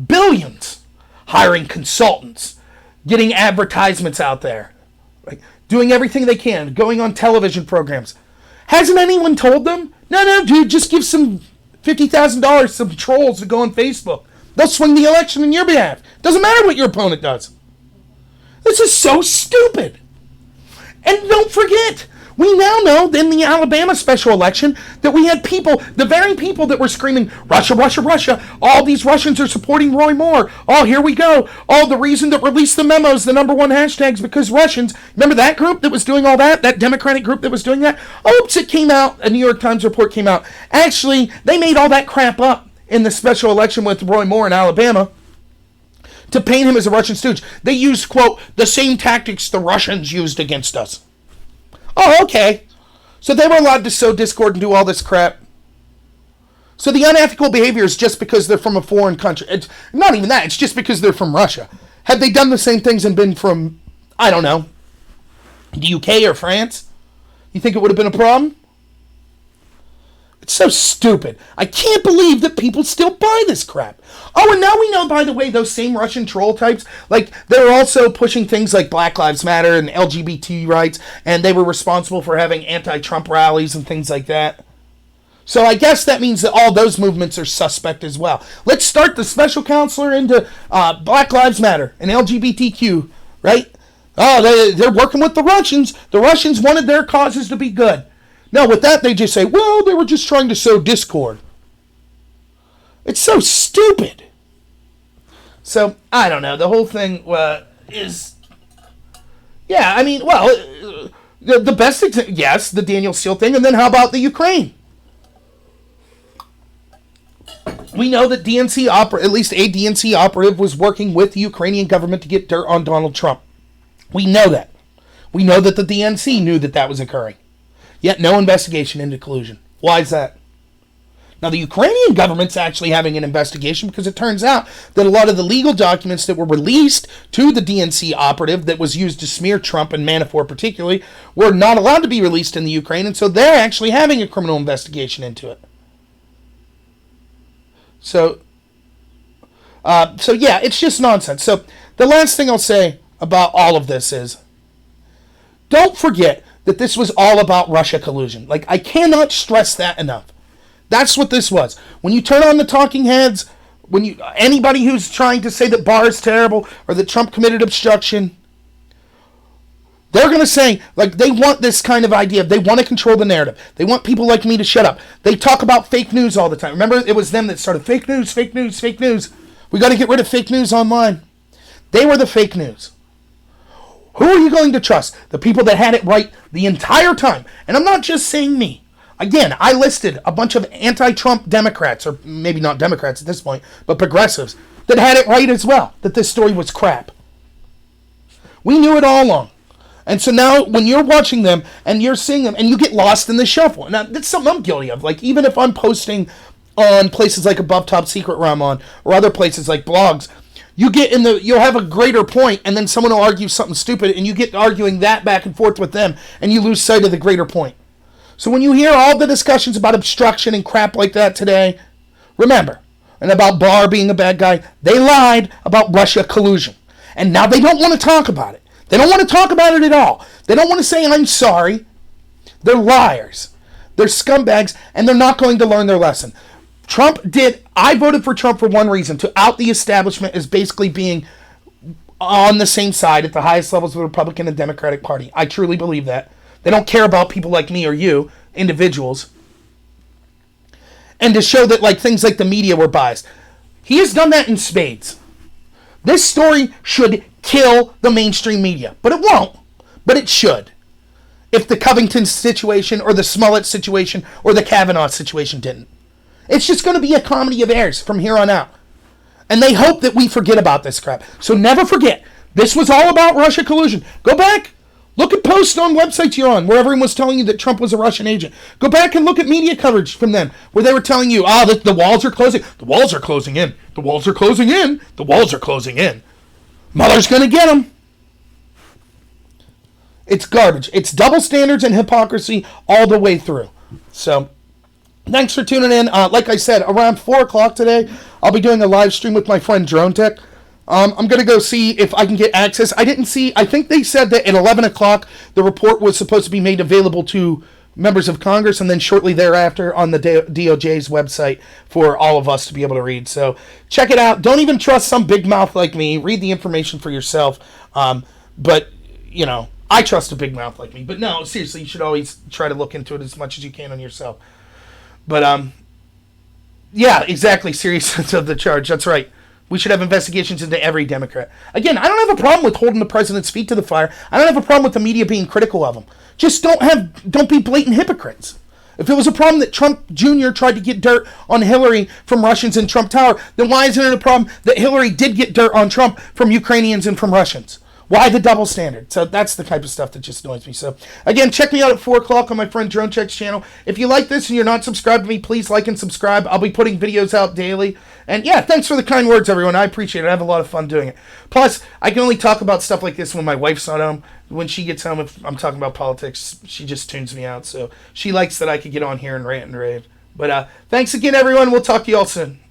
billions, hiring consultants, getting advertisements out there, right? Doing everything they can, going on television programs. Hasn't anyone told them? No, dude, just give some $50,000 some trolls to go on Facebook. They'll swing the election in your behalf. Doesn't matter what your opponent does. This is so stupid. And don't forget, we now know in the Alabama special election that we had people, the very people that were screaming, Russia, Russia, Russia, all these Russians are supporting Roy Moore. Oh, here we go. Oh, the reason that released the memos, the number one hashtags, because Russians. Remember that group that was doing all that? That Democratic group that was doing that? Oops, it came out. A New York Times report came out. Actually, they made all that crap up in the special election with Roy Moore in Alabama to paint him as a Russian stooge. They used, quote, the same tactics the Russians used against us. Oh, okay. So they were allowed to sow discord and do all this crap. So the unethical behavior is just because they're from a foreign country. It's not even that. It's just because they're from Russia. Had they done the same things and been from, I don't know, the UK or France, you think it would have been a problem? It's so stupid. I can't believe that people still buy this crap. Oh, and now we know, by the way, those same Russian troll types, like, they're also pushing things like Black Lives Matter and LGBT rights, and they were responsible for having anti-Trump rallies and things like that. So I guess that means that all those movements are suspect as well. Let's start the special counselor into Black Lives Matter and LGBTQ, right? Oh, they're working with the Russians. The Russians wanted their causes to be good. No, with that, they just say, well, they were just trying to sow discord. It's so stupid. So, I don't know. The whole thing is... Yeah, I mean, well, the best example, yes, the Daniel Steele thing, and then how about the Ukraine? We know that at least a DNC operative was working with the Ukrainian government to get dirt on Donald Trump. We know that. We know that the DNC knew that that was occurring. Yet no investigation into collusion. Why is that? Now, the Ukrainian government's actually having an investigation because it turns out that a lot of the legal documents that were released to the DNC operative that was used to smear Trump and Manafort particularly were not allowed to be released in the Ukraine, and so they're actually having a criminal investigation into it. So yeah, it's just nonsense. So the last thing I'll say about all of this is, don't forget that this was all about Russia collusion. Like, I cannot stress that enough. That's what this was. When you turn on the talking heads, anybody who's trying to say that Barr is terrible or that Trump committed obstruction, they're going to say, like, they want this kind of idea. They want to control the narrative. They want people like me to shut up. They talk about fake news all the time. Remember, it was them that started fake news, fake news, fake news. We got to get rid of fake news online. They were the fake news. Who are you going to trust? The people that had it right the entire time. And I'm not just saying me. Again, I listed a bunch of anti-Trump Democrats, or maybe not Democrats at this point, but progressives, that had it right as well, that this story was crap. We knew it all along. And so now when you're watching them and you're seeing them and you get lost in the shuffle. Now, that's something I'm guilty of. Like, even if I'm posting on places like Above Top Secret where I'm on, or other places like blogs, you'll have a greater point, and then someone will argue something stupid, and you get arguing that back and forth with them, and you lose sight of the greater point. So when you hear all the discussions about obstruction and crap like that today, remember, and about Barr being a bad guy, they lied about Russia collusion. And now they don't want to talk about it. They don't want to talk about it at all. They don't want to say, I'm sorry. They're liars. They're scumbags, and they're not going to learn their lesson. I voted for Trump for one reason, to out the establishment as basically being on the same side at the highest levels of the Republican and Democratic Party. I truly believe that. They don't care about people like me or you, individuals. And to show that, like, things like the media were biased. He has done that in spades. This story should kill the mainstream media, but it won't. But it should. If the Covington situation or the Smollett situation or the Kavanaugh situation didn't. It's just going to be a comedy of errors from here on out. And they hope that we forget about this crap. So never forget, this was all about Russia collusion. Go back, look at post on websites you're on where everyone was telling you that Trump was a Russian agent. Go back and look at media coverage from them where they were telling you, the walls are closing. The walls are closing in. The walls are closing in. The walls are closing in. Mueller's going to get them. It's garbage. It's double standards and hypocrisy all the way through. So, thanks for tuning in. Like I said, around 4 o'clock today, I'll be doing a live stream with my friend Drone Tech. I'm going to go see if I can get access. I think they said that at 11 o'clock, the report was supposed to be made available to members of Congress, and then shortly thereafter on the DOJ's website for all of us to be able to read. So check it out. Don't even trust some big mouth like me. Read the information for yourself. But, I trust a big mouth like me. But no, seriously, you should always try to look into it as much as you can on yourself. But, yeah, exactly. Seriousness of the charge. That's right. We should have investigations into every Democrat. Again, I don't have a problem with holding the president's feet to the fire. I don't have a problem with the media being critical of him. Just don't be blatant hypocrites. If it was a problem that Trump Jr. tried to get dirt on Hillary from Russians in Trump Tower, then why isn't it a problem that Hillary did get dirt on Trump from Ukrainians and from Russians? Why the double standard? So that's the type of stuff that just annoys me. So, again, check me out at 4 o'clock on my friend Drone Check's channel. If you like this and you're not subscribed to me, please like and subscribe. I'll be putting videos out daily. And, yeah, thanks for the kind words, everyone. I appreciate it. I have a lot of fun doing it. Plus, I can only talk about stuff like this when my wife's not home. When she gets home, if I'm talking about politics, she just tunes me out. So she likes that I could get on here and rant and rave. But thanks again, everyone. We'll talk to you all soon.